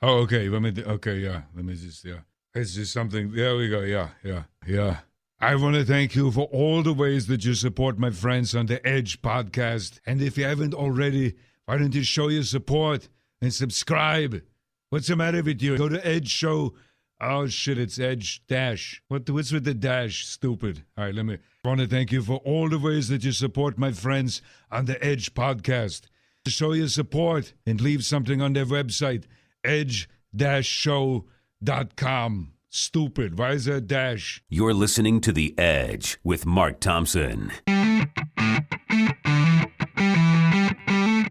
Oh, okay. Okay, yeah. Let me just, yeah. It's just something. There we go. Yeah. I want to thank you for all the ways that you support my friends on the Edge podcast. And if you haven't already, why don't you show your support and subscribe? What's the matter with you? Go to Edge Show. Oh, shit, it's Edge Dash. What's with the dash? Stupid. All right, I want to thank you for all the ways that you support my friends on the Edge podcast. Show your support and leave something on their website, edge-show.com. Stupid. Why is there a dash? You're listening to The Edge with Mark Thompson.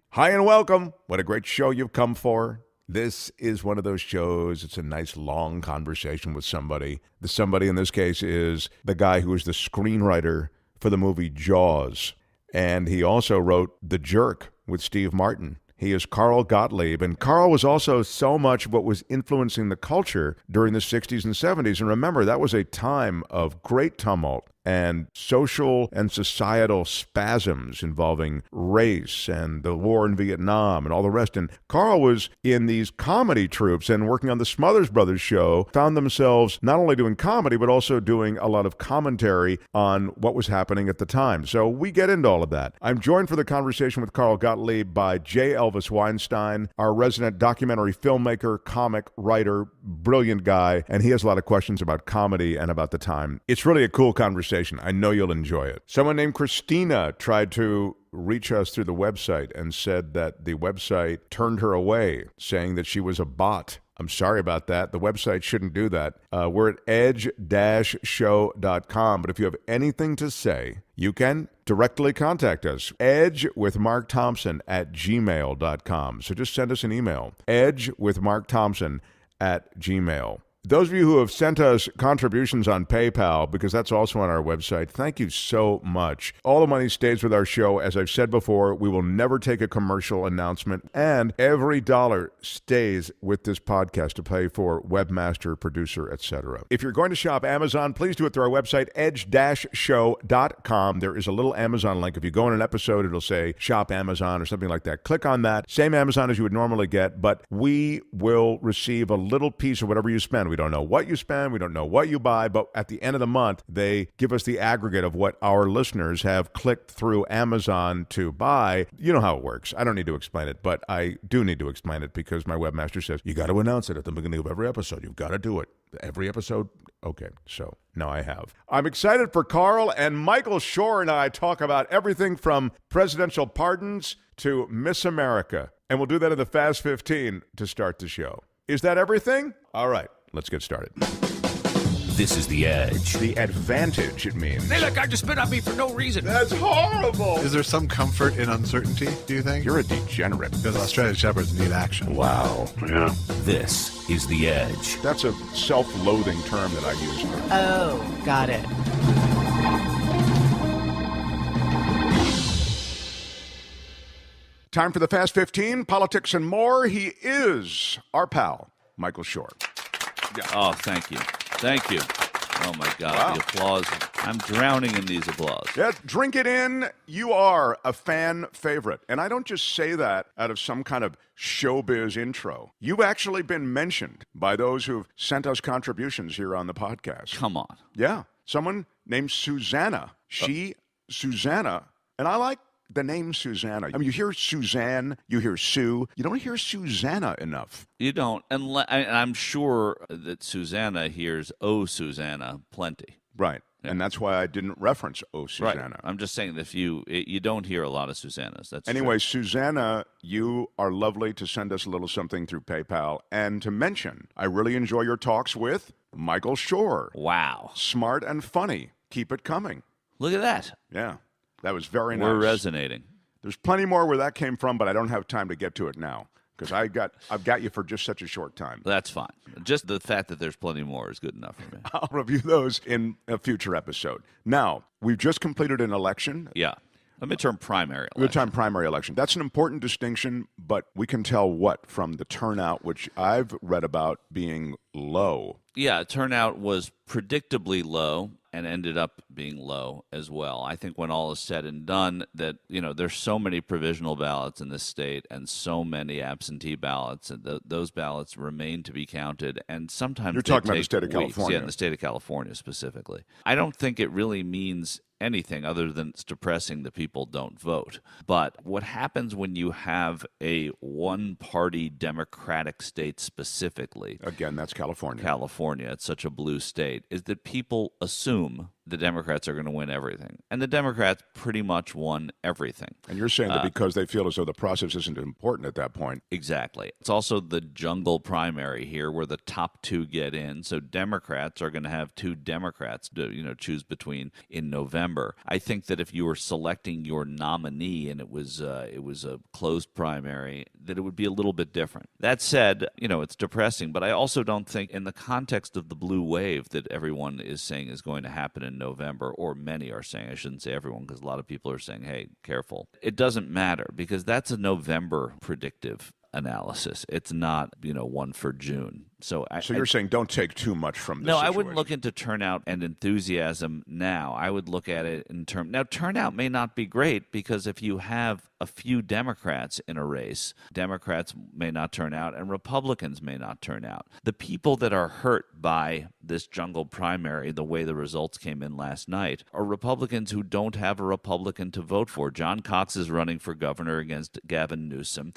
Hi and welcome. What a great show you've come for. This is one of those shows. It's a nice long conversation with somebody. The somebody in this case is the guy who is the screenwriter for the movie Jaws. And he also wrote The Jerk with Steve Martin. He is Carl Gottlieb, and Carl was also so much what was influencing the culture during the 60s and 70s. And remember, that was a time of great tumult and social and societal spasms involving race and the war in Vietnam and all the rest. And Carl was in these comedy troupes and working on the Smothers Brothers Show, found themselves not only doing comedy, but also doing a lot of commentary on what was happening at the time. So we get into all of that. I'm joined for the conversation with Carl Gottlieb by J.Elvis Weinstein, our resident documentary filmmaker, comic, writer, brilliant guy, and he has a lot of questions about comedy and about the time. It's really a cool conversation. I know you'll enjoy it. Someone named Christina tried to reach us through the website and said that the website turned her away, saying that she was a bot. I'm sorry about that. The website shouldn't do that. We're at edge-show.com. But if you have anything to say, you can directly contact us. edgewithmarkthompson@gmail.com. So just send us an email. edgewithmarkthompson@gmail.com. Those of you who have sent us contributions on PayPal, because that's also on our website, thank you so much. All the money stays with our show. As I've said before, we will never take a commercial announcement, and every dollar stays with this podcast to pay for webmaster, producer, etc. If you're going to shop Amazon, please do it through our website, edge-show.com. There is a little Amazon link. If you go in an episode, it'll say Shop Amazon or something like that. Click on that. Same Amazon as you would normally get, but we will receive a little piece of whatever you spend. We don't know what you spend. We don't know what you buy. But at the end of the month, they give us the aggregate of what our listeners have clicked through Amazon to buy. You know how it works. I don't need to explain it, but I do need to explain it because my webmaster says, you got to announce it at the beginning of every episode. You've got to do it. Every episode. Okay, so now I have. I'm excited for Carl, and Michael Shure and I talk about everything from presidential pardons to Miss America. And we'll do that in the Fast 15 to start the show. Is that everything? All right. Let's get started. This is The Edge. The advantage, it means. Hey, look, I just spit on me for no reason. That's horrible. Is there some comfort in uncertainty, do you think? You're a degenerate. Because Australian Shepherds need action. Wow. Yeah. This is The Edge. That's a self-loathing term that I use. Oh, got it. Time for the Fast 15, politics and more. He is our pal, Michael Shure. Yeah. Oh, thank you. Thank you. Oh, my God. Wow. The applause. I'm drowning in these applause. Yeah, drink it in. You are a fan favorite. And I don't just say that out of some kind of showbiz intro. You've actually been mentioned by those who've sent us contributions here on the podcast. Come on. Yeah. Someone named Susanna. Susanna. And I like the name Susanna. I mean, you hear Suzanne, you hear Sue. You don't hear Susanna enough. You don't. And I'm sure that Susanna hears, oh, Susanna, plenty. Right. Yeah. And that's why I didn't reference oh, Susanna. Right. I'm just saying that if you don't hear a lot of Susannas. That's anyway, true. Susanna, you are lovely to send us a little something through PayPal. And to mention, I really enjoy your talks with Michael Shure. Wow. Smart and funny. Keep it coming. Look at that. Yeah. That was very nice. We're resonating. There's plenty more where that came from, but I don't have time to get to it now because I've got you for just such a short time. That's fine. Just the fact that there's plenty more is good enough for me. I'll review those in a future episode. Now, we've just completed an election. Yeah. A midterm primary election. Midterm primary election. That's an important distinction, but we can tell what from the turnout, which I've read about being low. Yeah, turnout was predictably low and ended up being low as well. I think when all is said and done, that there's so many provisional ballots in this state and so many absentee ballots, and those ballots remain to be counted. And sometimes you're talking about the state of California, yeah, in the state of California specifically. I don't think it really means anything other than it's depressing that people don't vote. But what happens when you have a one-party Democratic state specifically, again, that's California. California, it's such a blue state, is that people assume the Democrats are going to win everything. And the Democrats pretty much won everything. And you're saying that because they feel as though the process isn't important at that point. Exactly. It's also the jungle primary here where the top two get in. So Democrats are going to have two Democrats to choose between in November. I think that if you were selecting your nominee and it was a closed primary, that it would be a little bit different. That said, it's depressing, but I also don't think in the context of the blue wave that everyone is saying is going to happen in November, or many are saying, I shouldn't say everyone, because a lot of people are saying, hey, careful. It doesn't matter because that's a November predictive analysis. It's not, one for June. So you're saying don't take too much from this No, situation. I wouldn't look into turnout and enthusiasm now. I would look at it in terms... Now, turnout may not be great because if you have a few Democrats in a race, Democrats may not turn out and Republicans may not turn out. The people that are hurt by this jungle primary, the way the results came in last night, are Republicans who don't have a Republican to vote for. John Cox is running for governor against Gavin Newsom.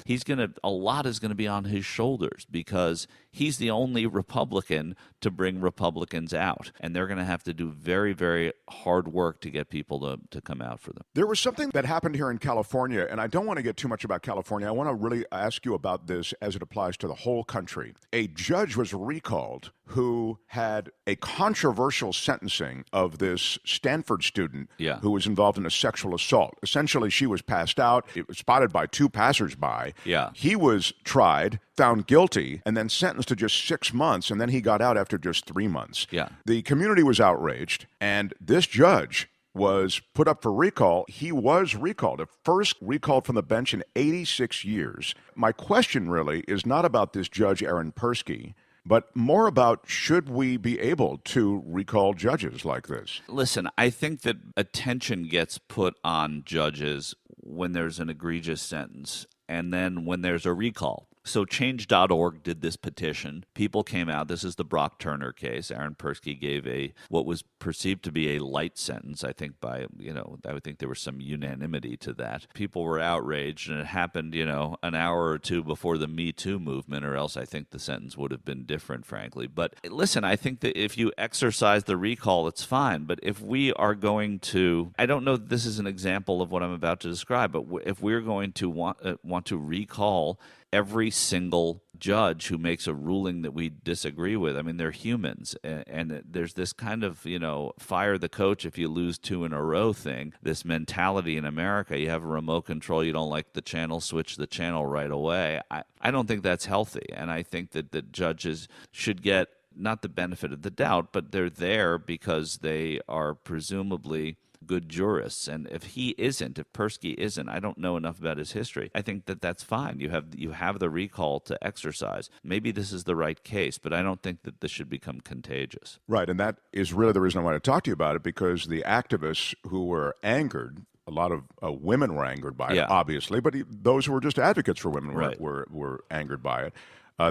A lot is going to be on his shoulders because he's the only Republican to bring Republicans out. And they're going to have to do very, very hard work to get people to come out for them. There was something that happened here in California, and I don't want to get too much about California. I want to really ask you about this as it applies to the whole country. A judge was recalled who had a controversial sentencing of this Stanford student who was involved in a sexual assault. Essentially, she was passed out. It was spotted by two passersby. Yeah. He was tried, found guilty, and then sentenced to just 6 months, and then he got out after just 3 months. Yeah. The community was outraged, and this judge was put up for recall. He was recalled, at first recalled from the bench in 86 years. My question really is not about this judge, Aaron Persky, but more about should we be able to recall judges like this? Listen, I think that attention gets put on judges when there's an egregious sentence and then when there's a recall. So Change.org did this petition. People came out. This is the Brock Turner case. Aaron Persky gave what was perceived to be a light sentence. I think I would think there was some unanimity to that. People were outraged, and it happened, an hour or two before the Me Too movement, or else I think the sentence would have been different, frankly. But listen, I think that if you exercise the recall, it's fine. But if we are going to, I don't know that this is an example of what I'm about to describe, but if we're going to want to recall every single judge who makes a ruling that we disagree with. I mean, they're humans. And there's this kind of, fire the coach if you lose 2 in a row thing, this mentality in America. You have a remote control, you don't like the channel, switch the channel right away. I don't think that's healthy. And I think that the judges should get not the benefit of the doubt, but they're there because they are presumably good jurists. And if Persky isn't, I don't know enough about his history. I think that that's fine. You have the recall to exercise. Maybe this is the right case, but I don't think that this should become contagious. Right, and that is really the reason I want to talk to you about it, because the activists who were angered, a lot of women were angered by it, obviously, but those who were just advocates for women were angered by it.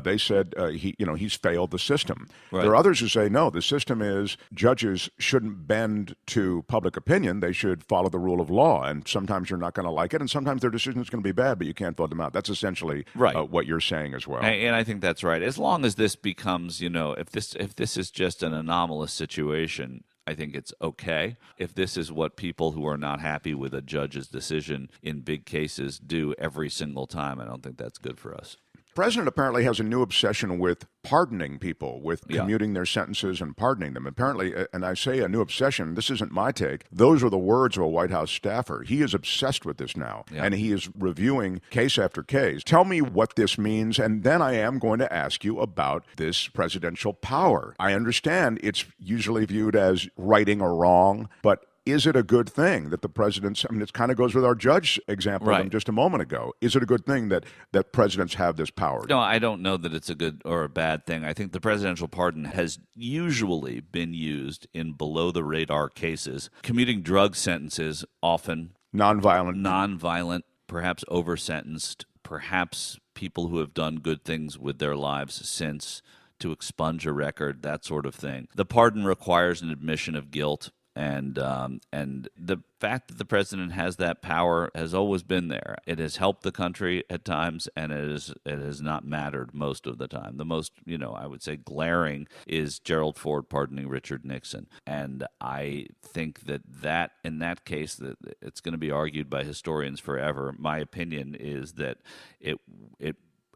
They said he's failed the system. Right. There are others who say, no, the system is judges shouldn't bend to public opinion. They should follow the rule of law. And sometimes you're not going to like it, and sometimes their decision is going to be bad, but you can't vote them out. That's essentially what you're saying as well. And I think that's right. As long as this becomes, if this is just an anomalous situation, I think it's okay. If this is what people who are not happy with a judge's decision in big cases do every single time, I don't think that's good for us. The president apparently has a new obsession with pardoning people, with commuting their sentences and pardoning them. Apparently, and I say a new obsession, this isn't my take, those are the words of a White House staffer. He is obsessed with this now, and he is reviewing case after case. Tell me what this means, and then I am going to ask you about this presidential power. I understand it's usually viewed as righting a wrong, but is it a good thing that the presidents, I mean, it kind of goes with our judge example Right. from just a moment ago. Is it a good thing that presidents have this power? No, I don't know that it's a good or a bad thing. I think the presidential pardon has usually been used in below-the-radar cases. Commuting drug sentences, often Nonviolent. perhaps over-sentenced, perhaps people who have done good things with their lives since to expunge a record, that sort of thing. The pardon requires an admission of guilt. And the fact that the president has that power has always been there. It has helped the country at times, and it has not mattered most of the time. The most, I would say, glaring is Gerald Ford pardoning Richard Nixon. And I think that in that case, that it's going to be argued by historians forever. My opinion is that it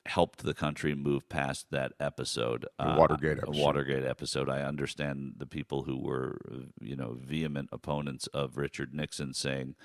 helped the country move past that episode. The Watergate episode. Watergate episode. I understand the people who were, vehement opponents of Richard Nixon saying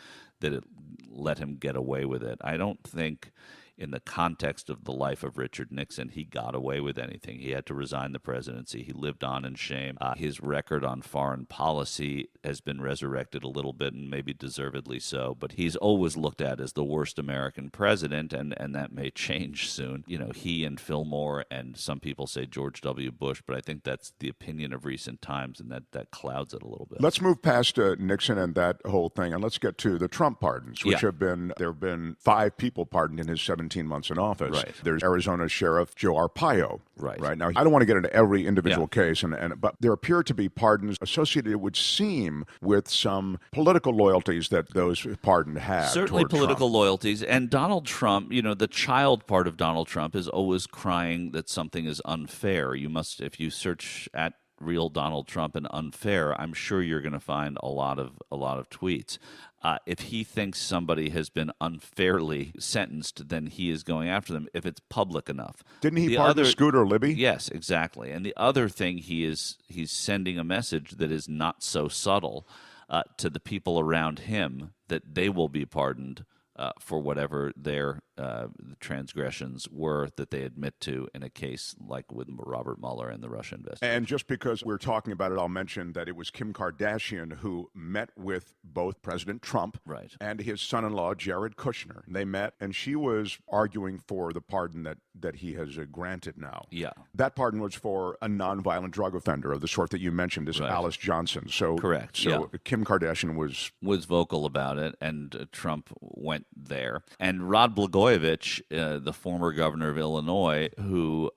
that it let him get away with it. I don't think in the context of the life of Richard Nixon, he got away with anything. He had to resign the presidency. He lived on in shame. His record on foreign policy has been resurrected a little bit, and maybe deservedly so, but he's always looked at as the worst American president, and that may change soon. He and Fillmore, and some people say George W. Bush, but I think that's the opinion of recent times, and that clouds it a little bit. Let's move past Nixon and that whole thing, and let's get to the Trump pardons, which there have been 5 people pardoned in his 17 months in office. Right. There's Arizona Sheriff Joe Arpaio. Right. Now, I don't want to get into every individual case, but there appear to be pardons associated, it would seem, with some political loyalties that those pardoned have. Certainly toward political Trump. loyalties. And Donald Trump, the child part of Donald Trump is always crying that something is unfair. If you search at real Donald Trump and unfair, I'm sure you're going to find a lot of tweets. If he thinks somebody has been unfairly sentenced, then he is going after them if it's public enough. Didn't he pardon Scooter Libby? Yes, exactly. And the other thing he's sending a message that is not so subtle to the people around him that they will be pardoned for whatever their transgressions were that they admit to in a case like with Robert Mueller and the Russia investigation. And just because we're talking about it, I'll mention that it was Kim Kardashian who met with both President Trump and his son-in-law, Jared Kushner. They met, and she was arguing for the pardon that he has granted now. Yeah. That pardon was for a nonviolent drug offender of the sort that you mentioned, this Alice Johnson. So correct. So Kim Kardashian was vocal about it, and Trump went there. And Rod Blagojevich, the former governor of Illinois, who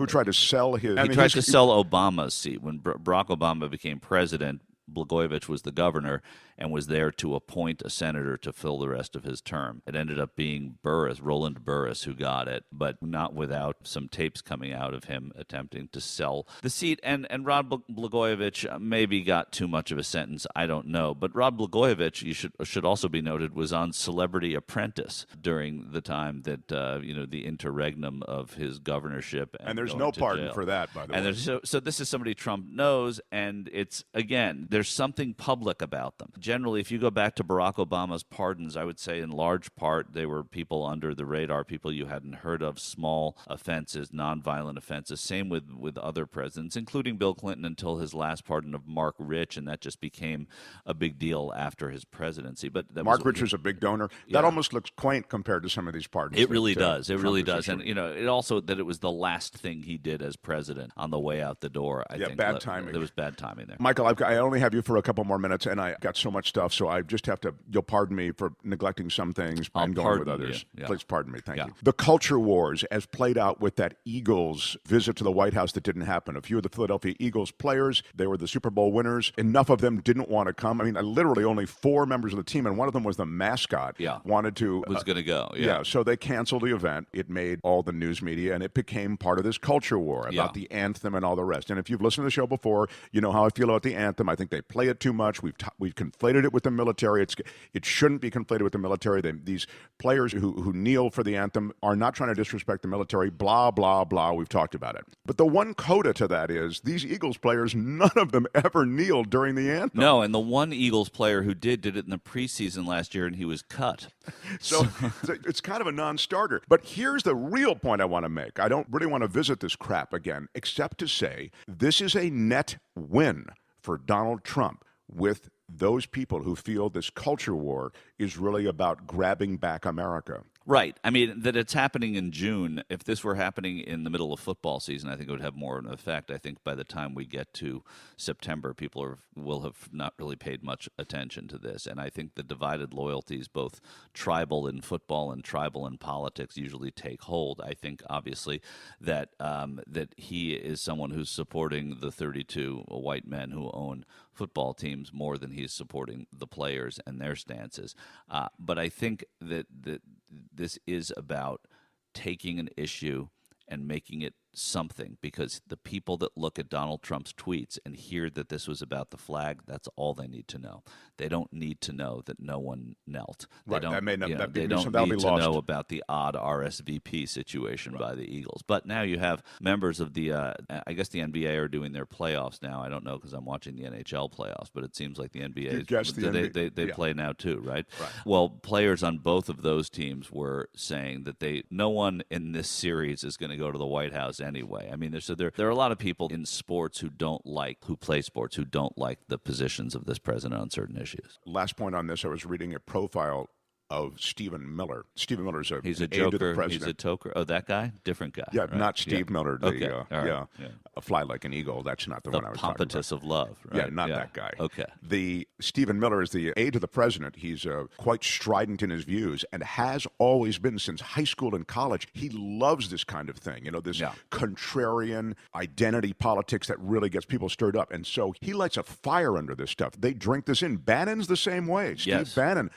tried to sell his... He tried to sell Obama's seat. When Barack Obama became president, Blagojevich was the governor and was there to appoint a senator to fill the rest of his term. It ended up being Roland Burris, who got it, but not without some tapes coming out of him attempting to sell the seat. And Rod Blagojevich maybe got too much of a sentence. I don't know. But Rod Blagojevich, should also be noted, was on Celebrity Apprentice during the time that, the interregnum of his governorship. And there's no pardon for that, by the way. So this is somebody Trump knows, and it's, again, there's something public about them. Generally, if you go back to Barack Obama's pardons, I would say in large part they were people under the radar, people you hadn't heard of, small offenses, nonviolent offenses. Same with other presidents, including Bill Clinton until his last pardon of Mark Rich, and that just became a big deal after his presidency. But Mark Rich was a big donor. Yeah. That almost looks quaint compared to some of these pardons. It really does. It Trump really is does. issuing. And, it also that it was the last thing he did as president on the way out the door. I think bad timing. There was bad timing there. Michael, I only have you for a couple more minutes, and I got so much stuff, so I just have to, you'll pardon me for neglecting some things and going with others. Yeah. Please pardon me. Thank you. The culture wars, as played out with that Eagles visit to the White House that didn't happen. A few of the Philadelphia Eagles players, they were the Super Bowl winners. Enough of them didn't want to come. I mean, literally only 4 members of the team, and one of them was the mascot. Yeah. Wanted to. Was going to go. Yeah. So they canceled the event. It made all the news media, and it became part of this culture war about the anthem and all the rest. And if you've listened to the show before, you know how I feel about the anthem. I think they play it too much. We've conflated it with the military. It shouldn't be conflated with the military. These players who kneel for the anthem are not trying to disrespect the military. Blah, blah, blah. We've talked about it. But the one coda to that is these Eagles players, none of them ever kneeled during the anthem. No, and the one Eagles player who did it in the preseason last year, and he was cut. So it's kind of a non-starter. But here's the real point I want to make. I don't really want to visit this crap again, except to say this is a net win for Donald Trump. with those people who feel this culture war is really about grabbing back America. Right. I mean, that it's happening in June. If this were happening in the middle of football season, I think it would have more of an effect. I think by the time we get to September, people will have not really paid much attention to this. And I think the divided loyalties, both tribal in football and tribal in politics, usually take hold. I think, obviously, that that he is someone who's supporting the 32 white men who own football teams more than he's supporting the players and their stances. But I think that this is about taking an issue and making it something, because the people that look at Donald Trump's tweets and hear that this was about the flag, that's all they need to know. They don't need to know that no one knelt. They Right, don't, that may not- you know, that be- they don't that'll need be to lost. know about the odd RSVP situation by the Eagles. But now you have members of the, I guess the NBA are doing their playoffs now. I don't know because I'm watching the NHL playoffs, but it seems like the NBA, You guessed the NBA, they yeah. play now too, right? Well, players on both of those teams were saying that no one in this series is going to go to the White House anyway. I mean, there are a lot of people in sports who play sports who don't like the positions of this president on certain issues. Last point on this, I was reading a profile of Stephen Miller. Stephen Miller's He's a aide to the joker. president. He's a toker. Oh, that guy? Different guy. Yeah, right? not Steve Miller. The, Okay. All right. yeah, a fly like an eagle. That's not the one I was talking Pompatus about. of love. Right? Yeah, not that guy. Okay. The Stephen Miller is the aide to the president. He's quite strident in his views and has always been since high school and college. He loves this kind of thing, this contrarian identity politics that really gets people stirred up. And so he lights a fire under this stuff. They drink this in. Bannon's the same way. Steve Bannon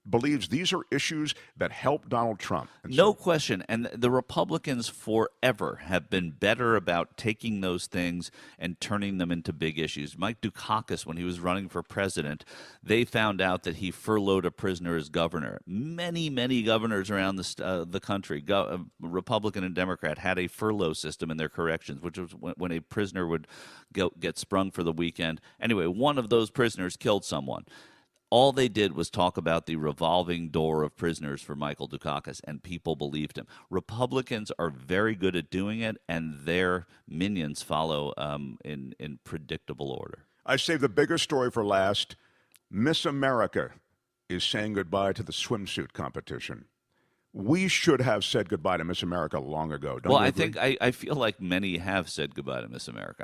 believes these are issues that help Donald Trump. And No question. And the Republicans forever have been better about taking those things and turning them into big issues. Mike Dukakis, when he was running for president, they found out that he furloughed a prisoner as governor. Many, many governors around the country, Republican and Democrat, had a furlough system in their corrections, which was when a prisoner would get sprung for the weekend. Anyway, one of those prisoners killed someone. All they did was talk about the revolving door of prisoners for Michael Dukakis, and people believed him. Republicans are very good at doing it, and their minions follow in predictable order. I saved the bigger story for last. Miss America is saying goodbye to the swimsuit competition. We should have said goodbye to Miss America long ago. Don't Well, you I agree? think I feel like many have said goodbye to Miss America.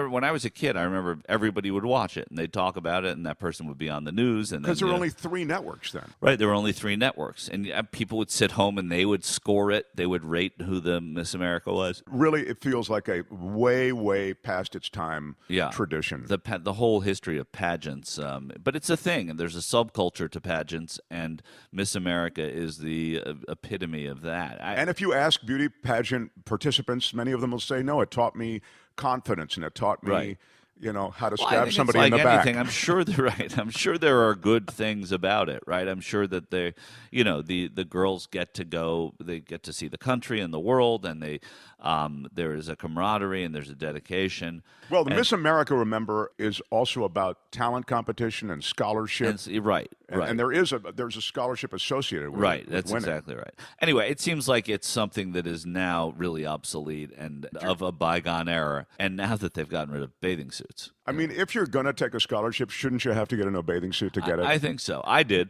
When I was a kid, I remember everybody would watch it and they'd talk about it, and that person would be on the news. And Because there were only 3 networks then. Right, there were only 3 networks, and people would sit home and they would score it. They would rate who the Miss America was. Really, it feels like a way, way past its time tradition. The whole history of pageants, but it's a thing, and there's a subculture to pageants, and Miss America is the epitome of that. And if you ask beauty pageant participants, many of them will say, no, it taught me confidence and it taught me, how to stab somebody in the back. I'm sure they're right. I'm sure there are good things about it, right? I'm sure that they, the girls get to go, they get to see the country and the world, and there is a camaraderie and there's a dedication. Well, the Miss America, remember, is also about talent competition and scholarship. Right. And there's a scholarship associated with it. Right, that's winning. exactly right. Anyway, it seems like it's something that is now really obsolete and of a bygone era. And now that they've gotten rid of bathing suits, I mean, if you're going to take a scholarship, shouldn't you have to get in a bathing suit to get it? I think so. I did.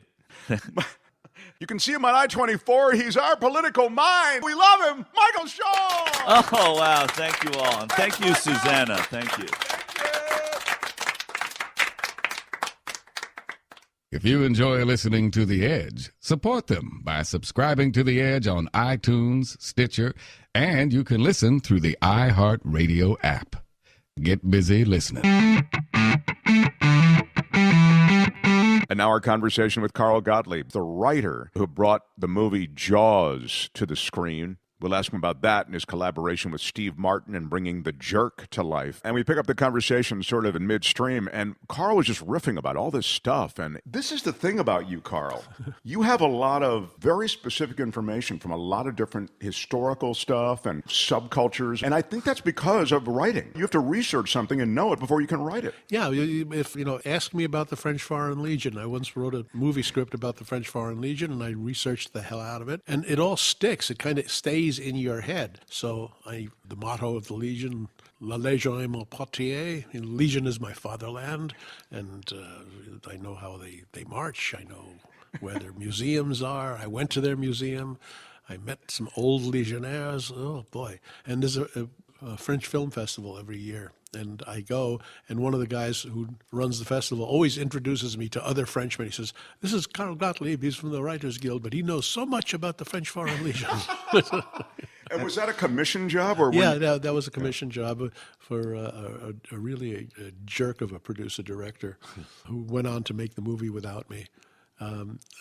You can see him on I-24. He's our political mind. We love him. Michael Shaw. Oh, wow. Thank you all. And thank you, Susanna. Thank you. If you enjoy listening to The Edge, support them by subscribing to The Edge on iTunes, Stitcher, and you can listen through the iHeartRadio app. Get busy listening. And now our conversation with Carl Gottlieb, the writer who brought the movie Jaws to the screen. We'll ask him about that and his collaboration with Steve Martin in bringing The Jerk to life. And we pick up the conversation sort of in midstream, and Carl was just riffing about all this stuff. And this is the thing about you, Carl. You have a lot of very specific information from a lot of different historical stuff and subcultures. And I think that's because of writing. You have to research something and know it before you can write it. Yeah, ask me about the French Foreign Legion. I once wrote a movie script about the French Foreign Legion, and I researched the hell out of it. And it all sticks. It kind of stays stays in your head. So the motto of the Legion, La Légion est mon patrie, Legion is my fatherland, and I know how they march. I know where their museums are. I went to their museum. I met some old Legionnaires. Oh, boy. And there's a French film festival every year. And I go, and one of the guys who runs the festival always introduces me to other Frenchmen. He says, "This is Karl Gottlieb. He's from the Writers Guild, but he knows so much about the French Foreign Legion." And was that a commission job? Or that was a commission job for a really a jerk of a producer-director who went on to make the movie without me,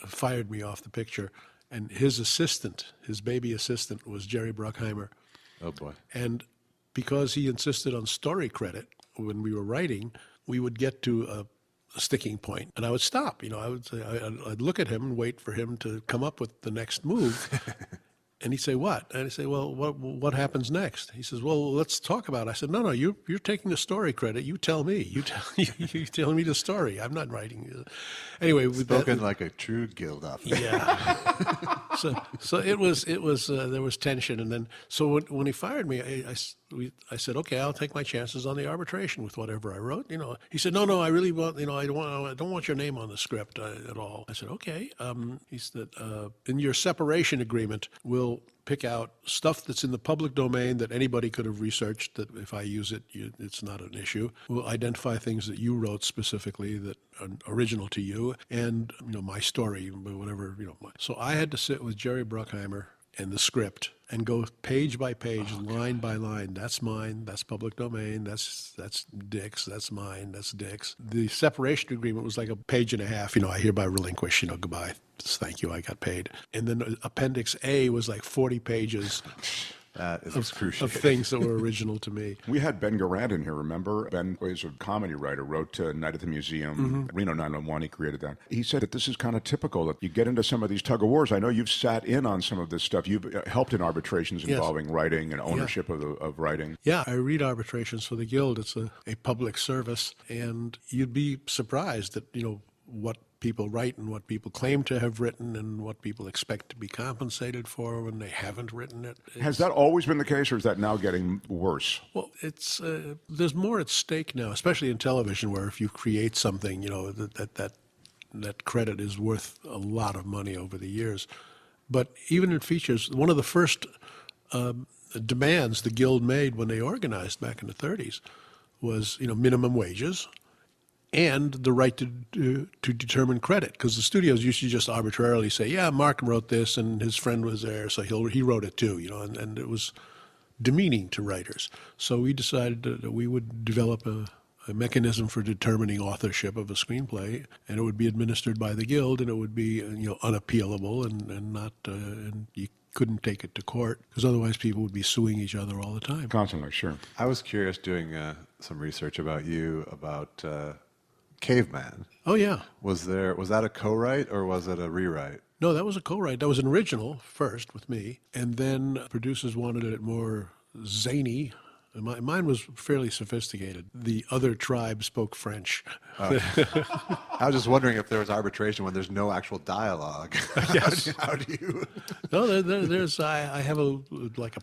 fired me off the picture. And his assistant, his baby assistant, was Jerry Bruckheimer. Oh, boy. And because he insisted on story credit when we were writing, we would get to a sticking point, and I would stop. I'd look at him and wait for him to come up with the next move. And he'd say, "What?" And I'd say, "Well, what happens next?" He says, "Well, let's talk about it." I said, "No, you're taking the story credit. You tell me. You tell me the story. I'm not writing." Anyway, spoken like a true guild officer. Yeah. so it was there was tension, and then so when he fired me, I said, "Okay, I'll take my chances on the arbitration with whatever I wrote." He said, "No, I really want. I don't want your name on the script at all." I said, "Okay." He said, "In your separation agreement, we'll pick out stuff that's in the public domain that anybody could have researched, that if I use it, it's not an issue. We'll identify things that you wrote specifically that are original to you, and my story, whatever, So I had to sit with Jerry Bruckheimer and the script and go page by page, line by line. That's mine. That's public domain. That's Dick's. That's mine. That's Dick's. The separation agreement was like a page and a half. I hereby relinquish. Goodbye. Just thank you. I got paid. And then Appendix A was like 40 pages. That is of things that were original to me. We had Ben Garant in here, remember? Ben is a comedy writer, wrote Night at the Museum, Reno 911, he created that. He said that this is kind of typical, that you get into some of these tug-of-wars. I know you've sat in on some of this stuff. You've helped in arbitrations involving writing and ownership of writing. Yeah, I read arbitrations for the Guild. It's a public service, and you'd be surprised at, what people write and what people claim to have written and what people expect to be compensated for when they haven't written it. Has that always been the case, or is that now getting worse? Well, it's there's more at stake now, especially in television, where if you create something, that credit is worth a lot of money over the years. But even in features, one of the first demands the Guild made when they organized back in the 30s was, minimum wages and the right to determine credit, because the studios used to just arbitrarily say, "Yeah, Mark wrote this, and his friend was there, so he wrote it too," and it was demeaning to writers. So we decided that we would develop a mechanism for determining authorship of a screenplay, and it would be administered by the Guild, and it would be unappealable and not and you couldn't take it to court, because otherwise people would be suing each other all the time. Constantly, sure. I was curious doing some research about you, about Caveman. Oh, yeah. Was that a co-write or was it a rewrite? No, that was a co-write. That was an original first with me, and then producers wanted it more zany. Mine was fairly sophisticated. The other tribe spoke French. I was just wondering if there was arbitration when there's no actual dialogue. Yes. How do you? No, there's. I have a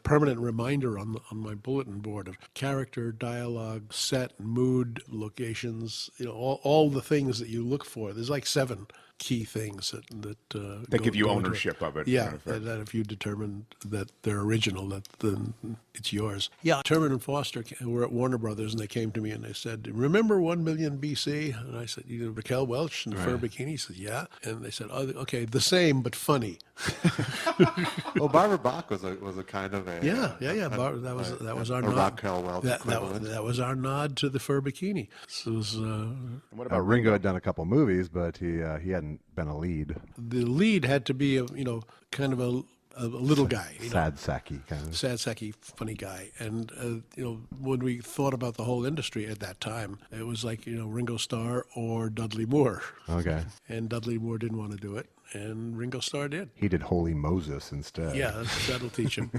permanent reminder on my bulletin board of character, dialogue, set, mood, locations. All the things that you look for. There's like 7 key things that give you ownership of it. Yeah, that if you determine that they're original, then it's yours. Yeah, Turman and Foster were at Warner Brothers, and they came to me and they said, "Remember 1 million BC?" And I said, "Raquel Welch and the fur bikini?" He said, "Yeah." And they said, "Oh, okay, the same but funny." Well, Barbara Bach was a kind of a that was our nod. Raquel Welch equivalent. That was our nod to the fur bikini. So it was, what about Ringo had done a couple movies, but he hadn't been a lead. The lead had to be kind of a little guy, sad sacky kind of. Sad sacky, funny guy. And when we thought about the whole industry at that time, it was like Ringo Starr or Dudley Moore. Okay. And Dudley Moore didn't want to do it, and Ringo Starr did. He did Holy Moses instead. Yeah, that'll teach him.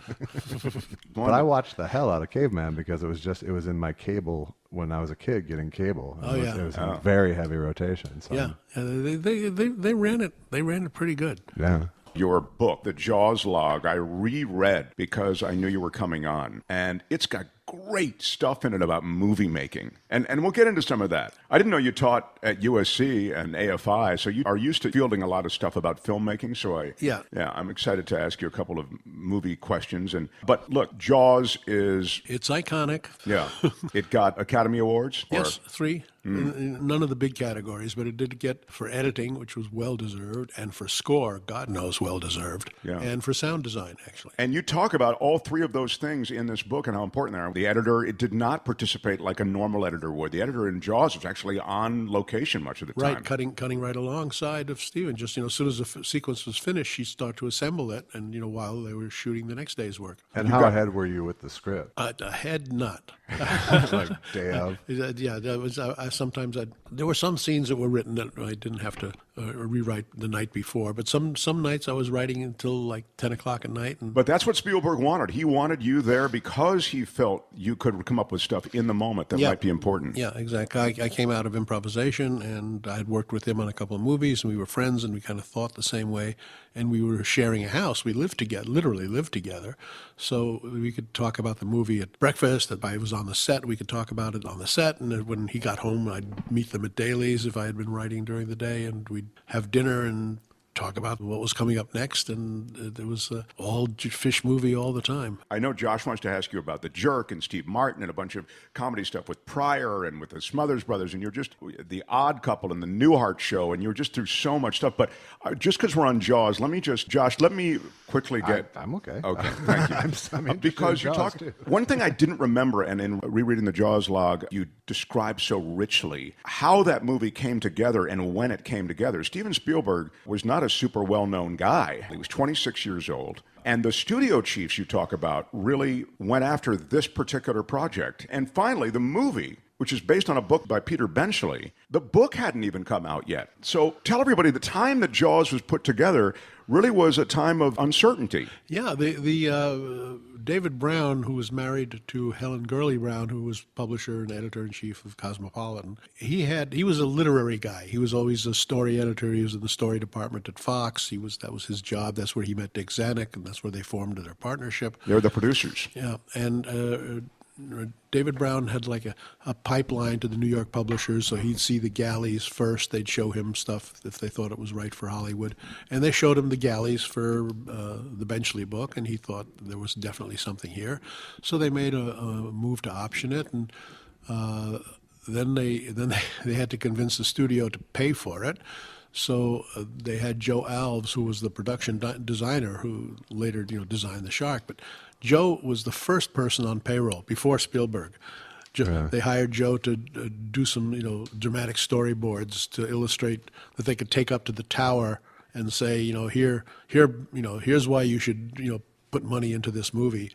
But I watched the hell out of Caveman because it was in my cable when I was a kid getting cable. It was in very heavy rotation. So. Yeah, they ran it. They ran it pretty good. Yeah. your book, The Jaws Log, I reread because I knew you were coming on, and it's got great stuff in it about movie making. And we'll get into some of that. I didn't know you taught at USC and AFI, so you are used to fielding a lot of stuff about filmmaking. So Yeah, I'm excited to ask you a couple of movie questions. But look, Jaws is... It's iconic. Yeah. It got Academy Awards? Yes, 3. None of the big categories, but it did get for editing, which was well-deserved, and for score, God knows well-deserved, and for sound design, actually. And you talk about all 3 of those things in this book and how important they are. The editor, it did not participate like a normal editor would. The editor in Jaws was actually on location much of the time. Right, cutting right alongside of Steven. Just, as soon as the sequence was finished, she'd start to assemble it, and, while they were shooting the next day's work. And how ahead were you with the script? Ahead, not. Like day of? Yeah, that was, sometimes there were some scenes that were written that I didn't have to rewrite the night before, but some nights I was writing until like 10 o'clock at night. But that's what Spielberg wanted. He wanted you there because he felt you could come up with stuff in the moment that might be important. Yeah, exactly. I came out of improvisation, and I had worked with him on a couple of movies, and we were friends, and we kind of thought the same way, and we were sharing a house. We lived together, literally lived together, so we could talk about the movie at breakfast. If I was on the set, we could talk about it on the set, and then when he got home, I'd meet them at dailies if I had been writing during the day, and we'd have dinner and talk about what was coming up next, and there was all fish movie all the time. I know Josh wants to ask you about The Jerk and Steve Martin and a bunch of comedy stuff with Pryor and with the Smothers Brothers, and you're just The Odd Couple and the Newhart Show, and you're just through so much stuff. But just because we're on Jaws, Josh, let me quickly get... I'm okay. Okay, thank you. I'm because you talked... One thing I didn't remember, and in rereading the Jaws log, you described so richly how that movie came together and when it came together. Steven Spielberg was not a super well-known guy. He was 26 years old. And the studio chiefs you talk about really went after this particular project. And finally, the movie, which is based on a book by Peter Benchley, the book hadn't even come out yet. So tell everybody, the time that Jaws was put together really was a time of uncertainty. Yeah, the David Brown, who was married to Helen Gurley Brown, who was publisher and editor-in-chief of Cosmopolitan, he was a literary guy. He was always a story editor. He was in the story department at Fox. That was his job. That's where he met Dick Zanuck, and that's where they formed their partnership. They were the producers. Yeah, and David Brown had like a pipeline to the New York publishers, so he'd see the galleys first. They'd show him stuff if they thought it was right for Hollywood. And they showed him the galleys for the Benchley book, and he thought there was definitely something here. So they made a move to option it, and then they had to convince the studio to pay for it. So they had J.Elvis, who was the production designer, who later designed the shark. But Joe was the first person on payroll before Spielberg. They hired Joe to do some dramatic storyboards to illustrate that they could take up to the tower and say, here's why you should put money into this movie.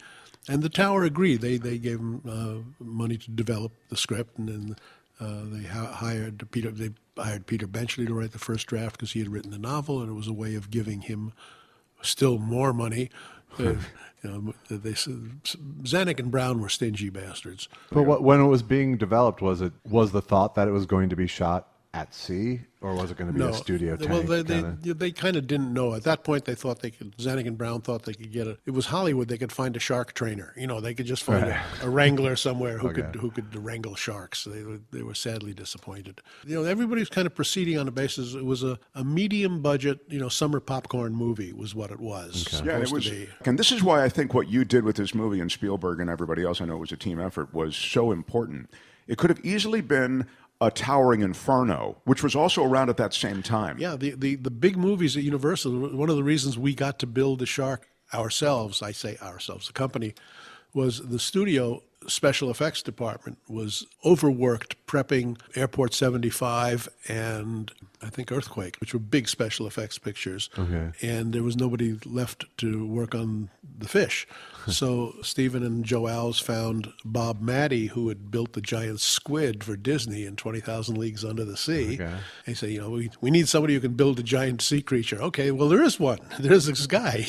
And the tower agreed. They gave him money to develop the script, and then they hired Peter. They hired Peter Benchley to write the first draft because he had written the novel, and it was a way of giving him still more money. Zanuck and Brown were stingy bastards. But when it was being developed, was the thought that it was going to be shot at sea, or was it going to be a studio tank? Well, they kind of didn't know. At that point, they thought Zanuck and Brown thought they could get it was Hollywood. They could find a shark trainer. They could just find a wrangler somewhere who could wrangle sharks. They were sadly disappointed. Everybody was kind of proceeding on the basis it was a medium budget, summer popcorn movie was what it was. Okay. Yeah, it was. And this is why I think what you did with this movie, and Spielberg and everybody else, I know it was a team effort, was so important. It could have easily been a towering inferno, which was also around at that same time. Yeah, the big movies at Universal, one of the reasons we got to build the shark ourselves, I say ourselves, the company, was the studio special effects department was overworked prepping Airport 75 and I think Earthquake, which were big special effects pictures. Okay. And there was nobody left to work on the fish. So Stephen and J.Elvis found Bob Maddy, who had built the giant squid for Disney in 20,000 Leagues Under the Sea. Okay. They say, we need somebody who can build a giant sea creature. Okay, well, there is one. There's this guy,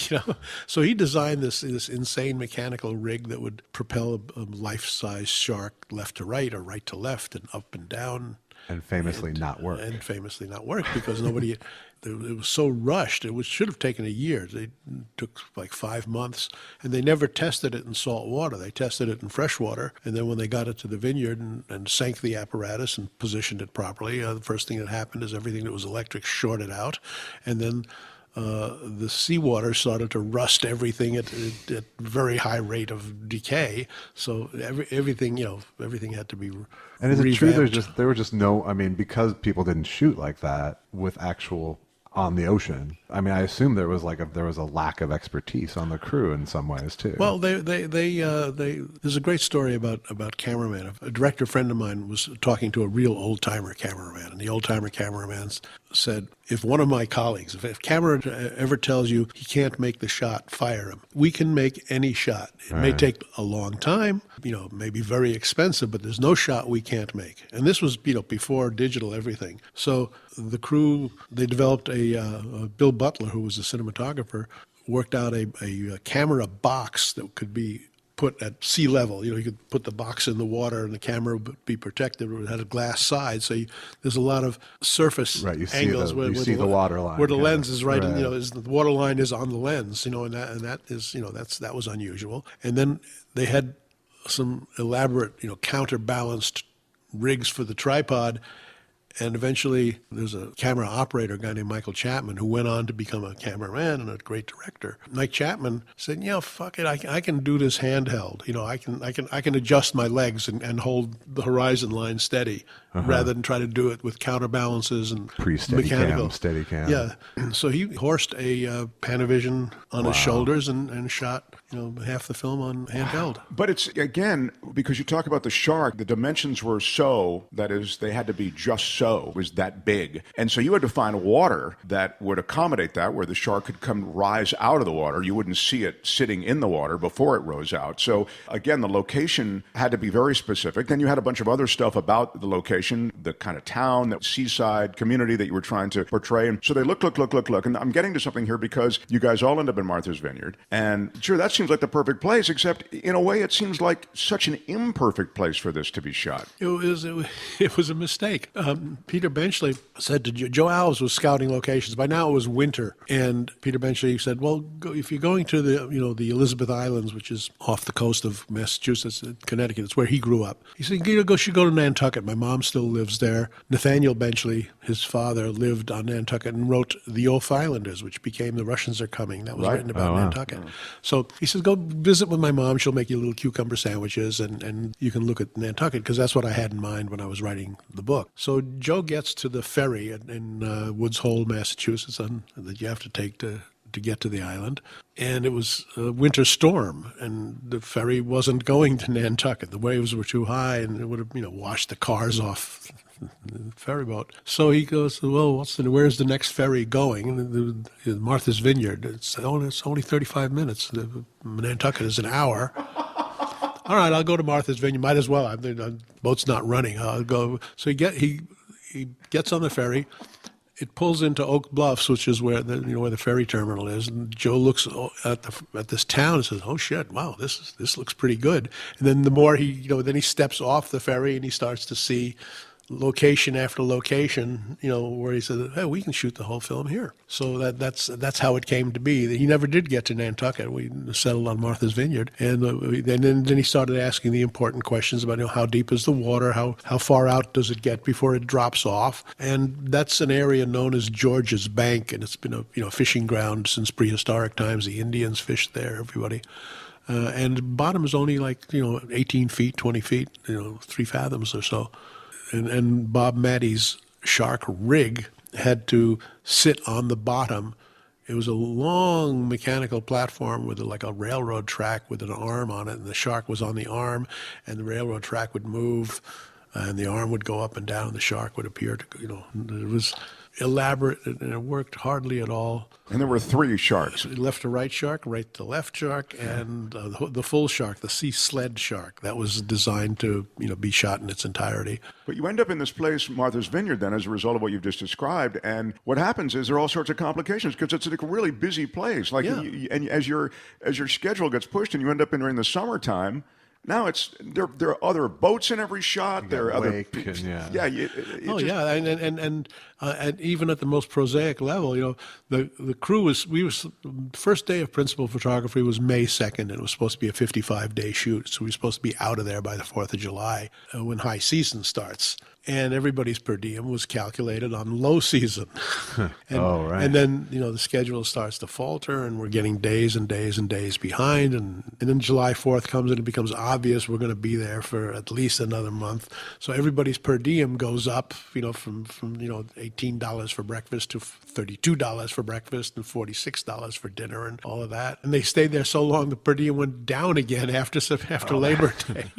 So he designed this insane mechanical rig that would propel a life-size shark left to right or right to left and up and down. And famously not work. And famously not work because nobody, it was so rushed. Should have taken a year. They took like 5 months, and they never tested it in salt water. They tested it in fresh water, and then when they got it to the vineyard and sank the apparatus and positioned it properly, the first thing that happened is everything that was electric shorted out, and then the seawater started to rust everything at very high rate of decay. So everything had to be And is it revamped. true there were just no, I mean, because people didn't shoot like that with actual on the ocean, I mean, I assume there was a lack of expertise on the crew in some ways too. Well, there's a great story about cameraman. A director friend of mine was talking to a real old-timer cameraman, and the old-timer cameraman said, if one of my colleagues, if camera ever tells you he can't make the shot, fire him. We can make any shot. It may take a long time, maybe very expensive, but there's no shot we can't make. And this was, before digital everything. So the crew, they developed Bill Butler, who was a cinematographer, worked out a camera box that could be put at sea level. You could put the box in the water and the camera would be protected. It had a glass side, so there's a lot of surface angles where the water line, where the lens is right. And, the water line is on the lens. And that is that was unusual. And then they had some elaborate counterbalanced rigs for the tripod. And eventually, there's a camera operator, a guy named Michael Chapman, who went on to become a cameraman and a great director. Mike Chapman said, fuck it, I can do this handheld. I can adjust my legs and hold the horizon line steady rather than try to do it with counterbalances and mechanical. Steady cam. Yeah. So he horsed a Panavision on his shoulders and shot half the film on handheld. But it's, again, because you talk about the shark, the dimensions were so, that is, they had to be just so, it was that big. And so you had to find water that would accommodate that, where the shark could rise out of the water. You wouldn't see it sitting in the water before it rose out. So, again, the location had to be very specific. Then you had a bunch of other stuff about the location, the kind of town, the seaside community that you were trying to portray. And so they look. And I'm getting to something here because you guys all end up in Martha's Vineyard. And sure, that seems like the perfect place, except in a way it seems like such an imperfect place for this to be shot. It was a mistake. Peter Benchley said to J.Elvis was scouting locations. By now it was winter, and Peter Benchley said, "Well, if you're going to the Elizabeth Islands, which is off the coast of Massachusetts, Connecticut, it's where he grew up." He said, "You should go to Nantucket. My mom still lives there." Nathaniel Benchley, his father, lived on Nantucket and wrote The Oaf Islanders, which became The Russians Are Coming. That was written about Nantucket. So he said, "Go visit with my mom. She'll make you little cucumber sandwiches, and you can look at Nantucket," because that's what I had in mind when I was writing the book. So Joe gets to the ferry in Woods Hole, Massachusetts, that you have to take to get to the island. And it was a winter storm, and the ferry wasn't going to Nantucket. The waves were too high, and it would have washed the cars off the ferry boat. So he goes, "Well, where's the next ferry going?" And Martha's Vineyard. It's only 35 minutes. Nantucket is an hour. All right, I'll go to Martha's Vineyard. Might as well. The boat's not running. I'll go. So he gets on the ferry. It pulls into Oak Bluffs, which is where the ferry terminal is. And Joe looks at this town and says, "Oh shit! Wow, this looks pretty good." And then the more then he steps off the ferry and he starts to see location after location, where he said, "Hey, we can shoot the whole film here." So that's how it came to be. He never did get to Nantucket. We settled on Martha's Vineyard, and then he started asking the important questions about how deep is the water, how far out does it get before it drops off, and that's an area known as George's Bank, and it's been a fishing ground since prehistoric times. The Indians fished there, everybody. And bottom is only 18 feet, 20 feet, 3 fathoms or so. And Bob Mattey's shark rig had to sit on the bottom. It was a long mechanical platform with a railroad track with an arm on it, and the shark was on the arm, and the railroad track would move, and the arm would go up and down, and the shark would appear to, it was elaborate, and it worked hardly at all. And there were 3 sharks. Left to right shark, right to left shark, and the full shark, the sea sled shark, that was designed to be shot in its entirety. But you end up in this place, Martha's Vineyard, then, as a result of what you've just described. And what happens is there are all sorts of complications because it's a really busy place. And as your schedule gets pushed and you end up in during the summertime, Now there are other boats in every shot. There are other wake and, yeah. yeah. And even at the most prosaic level, you know, the crew was first day of principal photography was May 2nd. It was supposed to be a 55-day shoot, so we were supposed to be out of there by the 4th of July when high season starts. And everybody's per diem was calculated on low season. Right. And then, you know, the schedule starts to falter and we're getting days and days and days behind. And then July 4th comes and it becomes obvious we're going to be there for at least another month. So everybody's per diem goes up, you know, from $18 for breakfast to $32 for breakfast and $46 for dinner and all of that. And they stayed there so long the per diem went down again after Labor Day.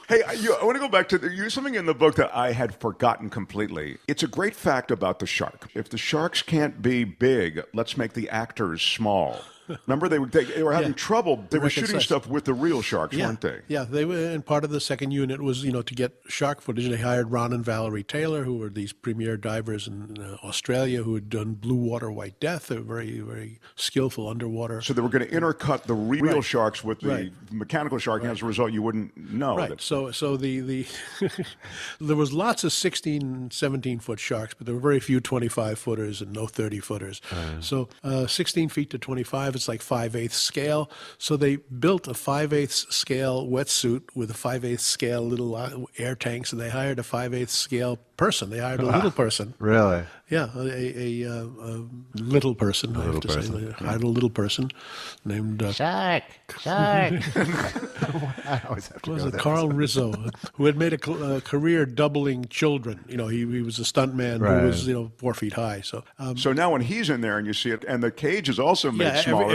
Hey, I want to go back to something in the book that I had forgotten completely. It's a great fact about the shark. If the sharks can't be big, let's make the actors small. Remember, they were having trouble. They were shooting stuff with the real sharks, weren't they? Yeah, they were. And part of the second unit was, you know, to get shark footage. They hired Ron and Valerie Taylor, who were these premier divers in Australia, who had done Blue Water White Death. They were very, very skillful underwater. So they were going to intercut the real sharks with the mechanical shark, and as a result, you wouldn't know. Right. So the there was lots of 16, 17-foot sharks, but there were very few 25-footers and no 30-footers. So 16 feet to 25. It's like 5/8 scale. So they built a 5/8 scale wetsuit with a 5/8 scale little air tanks, and they hired a 5/8 scale person. They hired a little person. Really? Yeah, a little person. I have to say, they hired a little person named Shark. I always have to go there. Carl Rizzo, who had made a career doubling children. You know, he was a stuntman who was 4 feet high. So so now when he's in there and you see it, and the cage is also made smaller.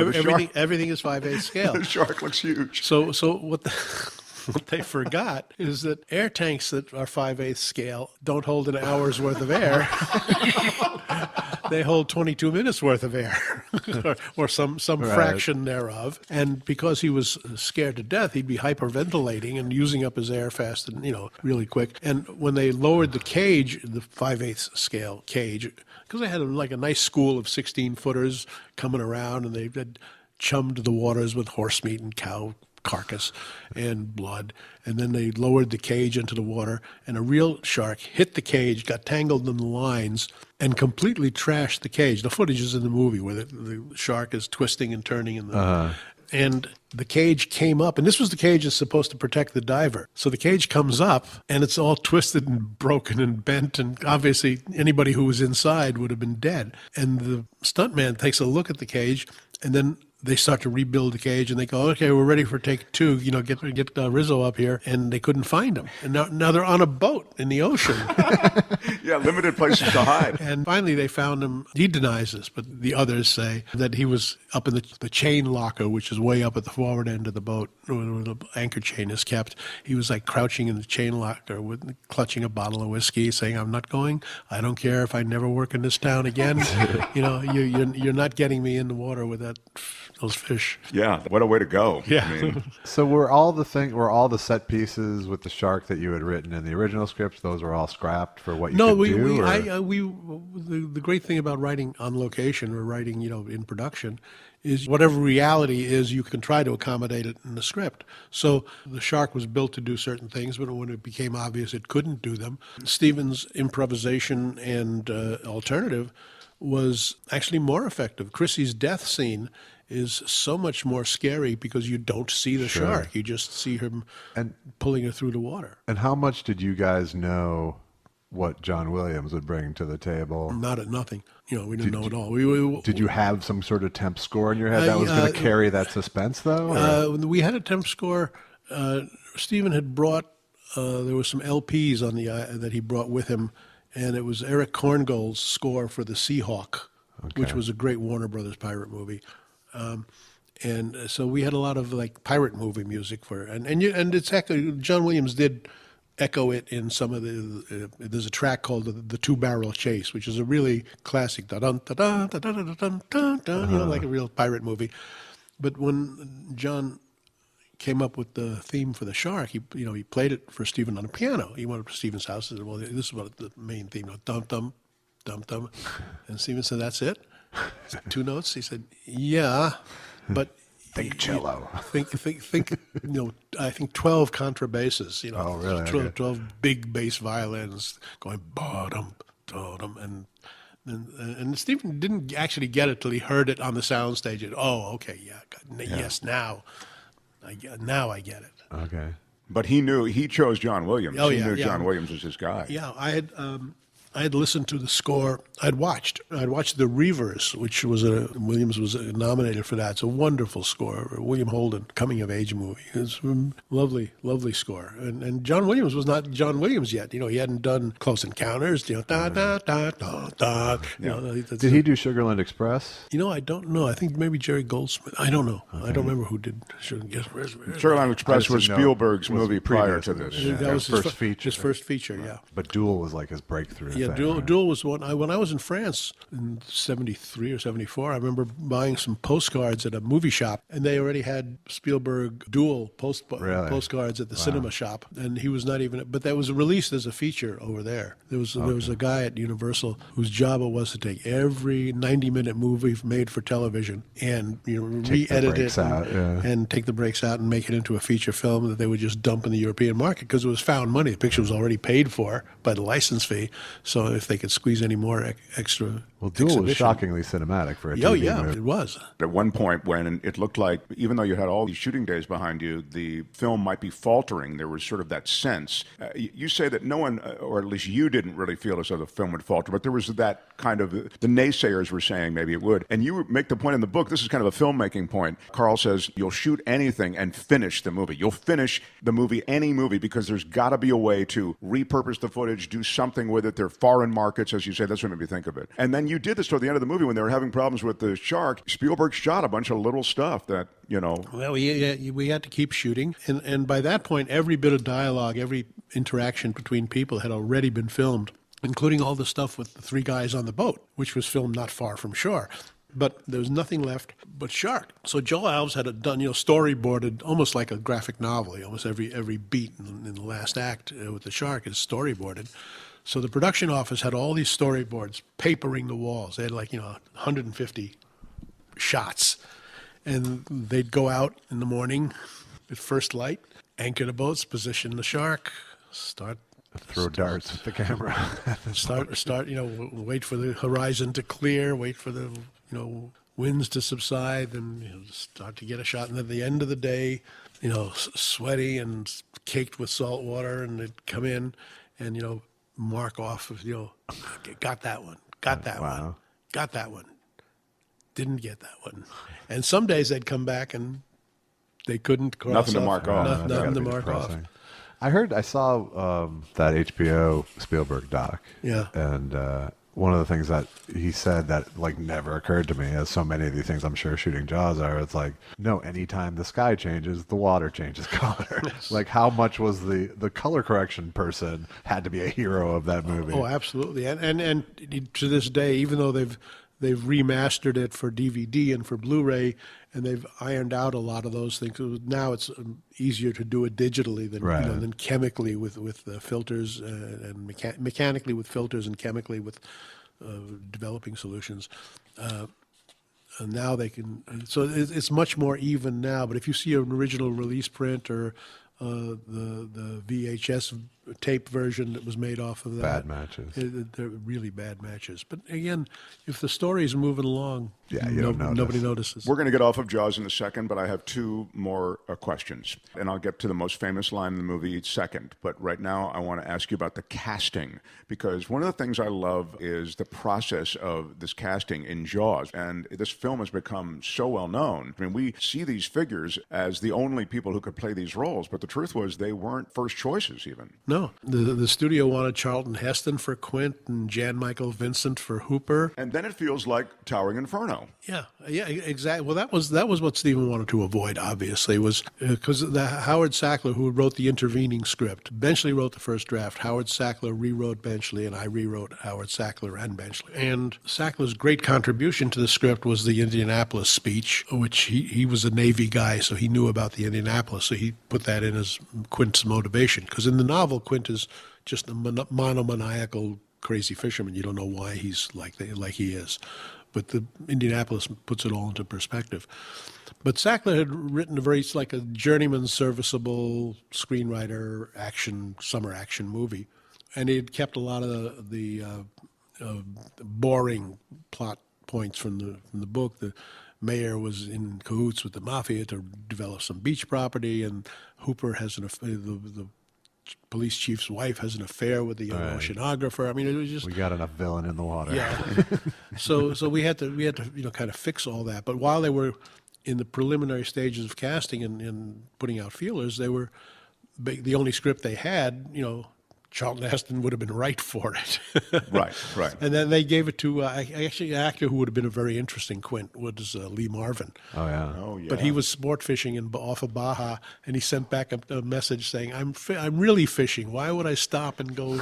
Everything is 5/8 scale. The shark looks huge. So what they forgot is that air tanks that are 5/8 scale don't hold an hour's worth of air. They hold 22 minutes worth of air or some fraction thereof. And because he was scared to death, he'd be hyperventilating and using up his air fast and, really quick. And when they lowered the cage, the 5/8 scale cage, because they had a nice school of 16-footers coming around, and they had chummed the waters with horse meat and cow carcass and blood, and then they lowered the cage into the water, and a real shark hit the cage, got tangled in the lines, and completely trashed the cage. The footage is in the movie where the shark is twisting and turning in the and the cage came up, and this was the cage that's supposed to protect the diver. So the cage comes up, and it's all twisted and broken and bent, and obviously anybody who was inside would have been dead. And the stuntman takes a look at the cage, and then they start to rebuild the cage, and they go, okay, we're ready for take two, get Rizzo up here. And they couldn't find him. And now they're on a boat in the ocean. Yeah, limited places to hide. And finally they found him. He denies this, but the others say that he was up in the chain locker, which is way up at the forward end of the boat where the anchor chain is kept. He was like crouching in the chain locker, clutching a bottle of whiskey, saying, I'm not going. I don't care if I never work in this town again. You're not getting me in the water with those fish. Yeah, what a way to go. Yeah. I mean, So were all the set pieces with the shark that you had written in the original scripts, those were all scrapped for what you could do? The great thing about writing on location or writing, in production is whatever reality is, you can try to accommodate it in the script. So the shark was built to do certain things, but when it became obvious it couldn't do them, Stephen's improvisation and alternative was actually more effective. Chrissy's death scene is so much more scary because you don't see the shark. You just see him pulling her through the water. And how much did you guys know what John Williams would bring to the table? Nothing. We didn't know at all. Did you have some sort of temp score in your head that was going to carry that suspense, though? We had a temp score. Stephen had brought, there were some LPs on that he brought with him, and it was Eric Korngold's score for The Seahawk, which was a great Warner Brothers pirate movie. And so we had a lot of pirate movie music and it's John Williams did echo it in some of there's a track called the Two Barrel Chase, which is a really classic, like a real pirate movie. But when John came up with the theme for the shark, he played it for Stephen on the piano. He went up to Stephen's house and said, well, this is what the main theme, dum dum dum dum, and Stephen said, that's it? 2 notes? He said, yeah, but Think cello. Think. I think 12 contrabasses. Oh, really? 12 big bass violins going bottom, bottom, and Stephen didn't actually get it till he heard it on the soundstage. Okay, yes, now I get it. Okay. But he chose John Williams. Oh, he yeah, knew yeah. John Williams was his guy. Yeah, I had listened to the score. I'd watched The Reavers, which was Williams was nominated for that. It's a wonderful score. A William Holden coming of age movie. It's a lovely, lovely score. And John Williams was not John Williams yet. He hadn't done Close Encounters. Da da da da da. Did he do Sugarland Express? I don't know. I think maybe Jerry Goldsmith. I don't know. Okay. I don't remember who did Sugarland Express. Sugarland Express was Spielberg's movie prior to this. That was his first feature. His first feature, yeah. But Duel was like his breakthrough. Yeah, Duel was one. When I was in France in 73 or 74, I remember buying some postcards at a movie shop, and they already had Spielberg Duel postcards at the cinema shop, and he was not even. But that was released as a feature over there. There was a guy at Universal whose job it was to take every 90-minute movie made for television and re-edit it and take the breaks out and make it into a feature film that they would just dump in the European market because it was found money. The picture was already paid for by the license fee, so if they could squeeze any more extra. Well, Duel was shockingly cinematic for a TV movie. It was. At one point when it looked like, even though you had all these shooting days behind you, the film might be faltering. There was sort of that sense. You say that no one, or at least you didn't really feel as though the film would falter, but there was that kind of, the naysayers were saying maybe it would. And you make the point in the book, this is kind of a filmmaking point. Carl says, you'll shoot anything and finish the movie. You'll finish the movie, any movie, because there's got to be a way to repurpose the footage, do something with it. They're foreign markets, as you say. That's what made me think of it. And then you did this toward the end of the movie when they were having problems with the shark. Spielberg shot a bunch of little stuff that, Well, we had to keep shooting. And by that point, every bit of dialogue, every interaction between people had already been filmed, including all the stuff with the three guys on the boat, which was filmed not far from shore. But there was nothing left but shark. So J.Elvis had done, storyboarded almost like a graphic novel. Almost every beat in the last act with the shark is storyboarded. So the production office had all these storyboards papering the walls. They had 150 shots. And they'd go out in the morning at first light, anchor the boats, position the shark, throw darts at the camera. Wait for the horizon to clear, wait for the, winds to subside, and start to get a shot. And at the end of the day, sweaty and caked with salt water, and they'd come in and, mark off, got that one, got that one, got that one, didn't get that one. And some days they'd come back and they couldn't cross nothing off. To mark off. Nothing to mark off. I saw that HBO Spielberg doc. Yeah. And one of the things that he said that never occurred to me, as so many of these things I'm sure shooting Jaws are, it's no, anytime the sky changes, the water changes color. How much was the color correction person had to be a hero of that movie? Oh, absolutely. And to this day, even though they've remastered it for DVD and for Blu-ray, and they've ironed out a lot of those things. Now it's easier to do it digitally than chemically with filters and mechanically with filters and chemically with developing solutions. And now they can. So it's much more even now. But if you see an original release print or the VHS tape version that was made off of that. Bad matches. They're really bad matches. But again, if the story's moving along, nobody notices. We're going to get off of Jaws in a second, but I have two more questions. And I'll get to the most famous line in the movie second. But right now, I want to ask you about the casting. Because one of the things I love is the process of this casting in Jaws. And this film has become so well known. I mean, we see these figures as the only people who could play these roles. But the truth was they weren't first choices even. No. The studio wanted Charlton Heston for Quint and Jan Michael Vincent for Hooper. And then it feels like Towering Inferno. Yeah, exactly. Well, that was what Stephen wanted to avoid, obviously, was because Howard Sackler, who wrote the intervening script, Benchley wrote the first draft. Howard Sackler rewrote Benchley, and I rewrote Howard Sackler and Benchley. And Sackler's great contribution to the script was the Indianapolis speech, which he was a Navy guy, so he knew about the Indianapolis, so he put that in as Quint's motivation. Because in the novel, Quint is just a monomaniacal crazy fisherman. You don't know why he's like he is. but the Indianapolis puts it all into perspective. But Sackler had written like a journeyman, serviceable screenwriter summer action movie, and he had kept a lot of the boring plot points from the book. The mayor was in cahoots with the mafia to develop some beach property, and Hooper has the police chief's wife has an affair with the young oceanographer. I mean, it was just, we got enough villain in the water. Yeah. so we had to kind of fix all that. But while they were in the preliminary stages of casting and putting out feelers, they were the only script they had. Charlton Heston would have been right for it. Right. And then they gave it to actually an actor who would have been a very interesting Quint was Lee Marvin. Oh yeah. But he was sport fishing off of Baja, and he sent back a message saying, "I'm really fishing. Why would I stop and go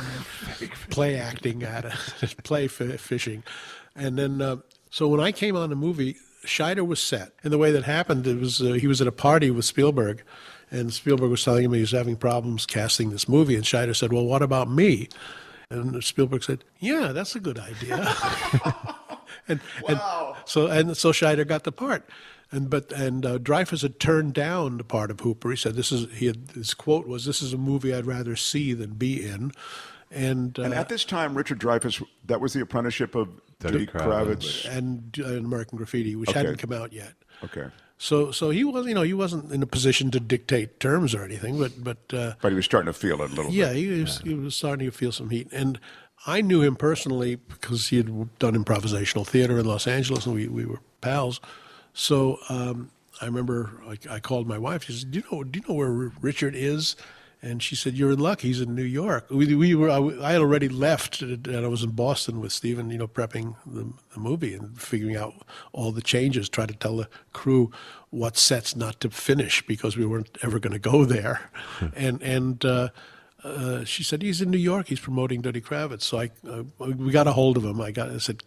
play acting at it, play fishing?" And then so when I came on the movie, Scheider was set, and the way that happened, it was he was at a party with Spielberg. And Spielberg was telling him he was having problems casting this movie. And Scheider said, "Well, what about me?" And Spielberg said, "Yeah, that's a good idea." and so Scheider got the part. And Dreyfuss had turned down the part of Hooper. He said, his quote was, "This is a movie I'd rather see than be in." And at this time, Richard Dreyfuss, that was the apprenticeship of Duddy Kravitz and American Graffiti, which hadn't come out yet. Okay. So he was, he wasn't in a position to dictate terms or anything, but he was starting to feel it a little bit. Yeah, he was starting to feel some heat. And I knew him personally because he had done improvisational theater in Los Angeles, and we were pals. So I remember I called my wife. She said, "Do you know where Richard is?" And she said, "You're in luck. He's in New York." I had already left, and I was in Boston with Stephen, prepping the movie and figuring out all the changes, trying to tell the crew what sets not to finish because we weren't ever going to go there. And she said, "He's in New York. He's promoting Duddy Kravitz." So we got a hold of him. I said,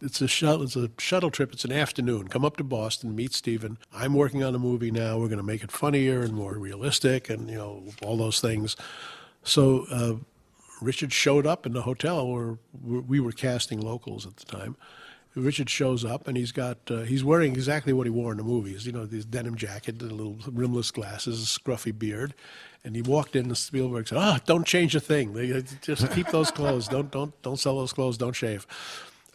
it's a shuttle trip. It's an afternoon. Come up to Boston, meet Stephen. I'm working on a movie now. We're going to make it funnier and more realistic, and all those things. So Richard showed up in the hotel where we were casting locals at the time. Richard shows up, and he's wearing exactly what he wore in the movies. This denim jacket, the little rimless glasses, a scruffy beard. And he walked in, and Spielberg said, "Don't change a thing. Just keep those clothes. Don't sell those clothes. Don't shave."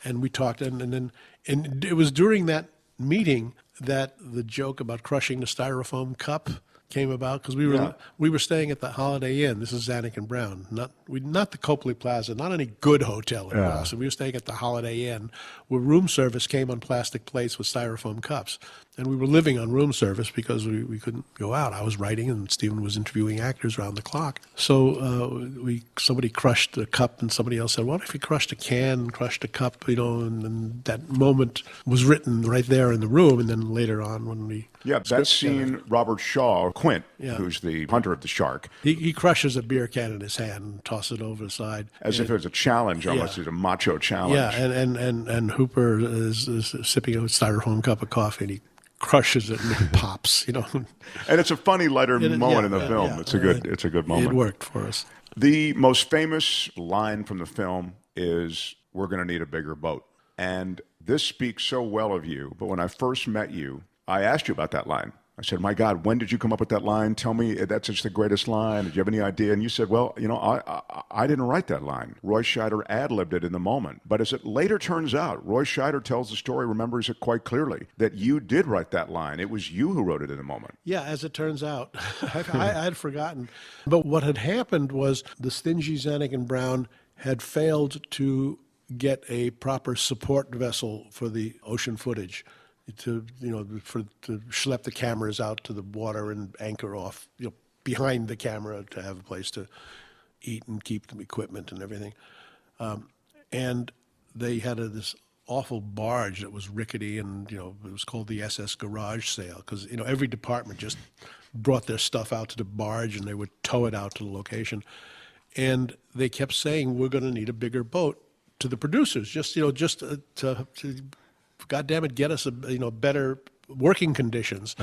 And we talked, and it was during that meeting that the joke about crushing the styrofoam cup came about, because we were staying at the Holiday Inn. This is Zanuck and Brown, not the Copley Plaza, not any good hotel in Boston. We were staying at the Holiday Inn, where room service came on plastic plates with styrofoam cups, and we were living on room service because we couldn't go out. I was writing, and Stephen was interviewing actors around the clock. So somebody crushed the cup, and somebody else said, "What if he crushed a can, crushed a cup?" And that moment was written right there in the room, and then later on when we that scene, Robert Shaw, Quint, who's the hunter of the shark. He crushes a beer can in his hand and tosses it over the side. As if it was a challenge, almost as a macho challenge. Yeah, and Hooper is sipping a styrofoam cup of coffee, and he crushes it and it pops, And it's a funny, lighter moment in the film. Yeah, it's a good moment. It worked for us. The most famous line from the film is, "We're going to need a bigger boat." And this speaks so well of you, but when I first met you, I asked you about that line. I said, "My God, when did you come up with that line? Tell me, that's just the greatest line. Did you have any idea?" And you said, "Well, I didn't write that line. Roy Scheider ad-libbed it in the moment." But as it later turns out, Roy Scheider tells the story, remembers it quite clearly, that you did write that line. It was you who wrote it in the moment. Yeah, as it turns out. I had forgotten. But what had happened was the stingy Zanuck and Brown had failed to get a proper support vessel for the ocean footage, to schlep the cameras out to the water and anchor off behind the camera to have a place to eat and keep the equipment and everything. And they had this awful barge that was rickety, and it was called the SS Garage Sale, because every department just brought their stuff out to the barge and they would tow it out to the location. And they kept saying, "We're going to need a bigger boat," to the producers, just to God damn it, get us a better working conditions.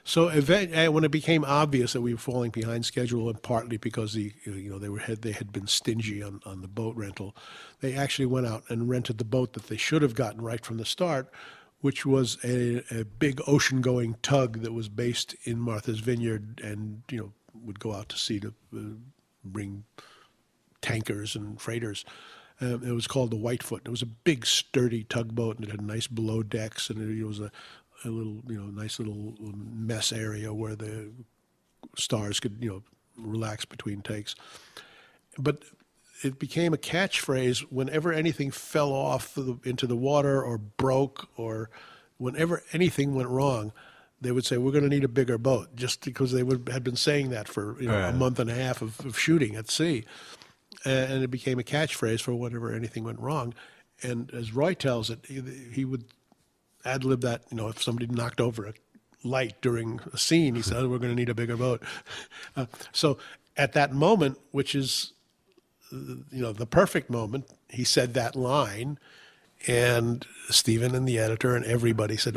So when it became obvious that we were falling behind schedule, and partly because they had been stingy on the boat rental, they actually went out and rented the boat that they should have gotten right from the start, which was a big ocean-going tug that was based in Martha's Vineyard, and would go out to sea to bring tankers and freighters. It was called the Whitefoot. It was a big, sturdy tugboat, and it had nice below decks, and it was a little, nice little mess area where the stars could, relax between takes. But it became a catchphrase whenever anything fell off into the water or broke, or whenever anything went wrong. They would say, we're going to need a bigger boat, just because they had been saying that for a month and a half of shooting at sea. And it became a catchphrase for whenever anything went wrong. And as Roy tells it, he would ad-lib that, if somebody knocked over a light during a scene, he said, we're going to need a bigger boat. So at that moment, which is, the perfect moment, he said that line, and Stephen and the editor and everybody said,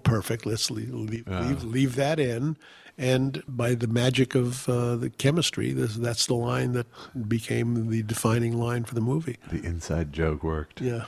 perfect, let's leave that in. And by the magic of the chemistry, that's the line that became the defining line for the movie. The inside joke worked. Yeah.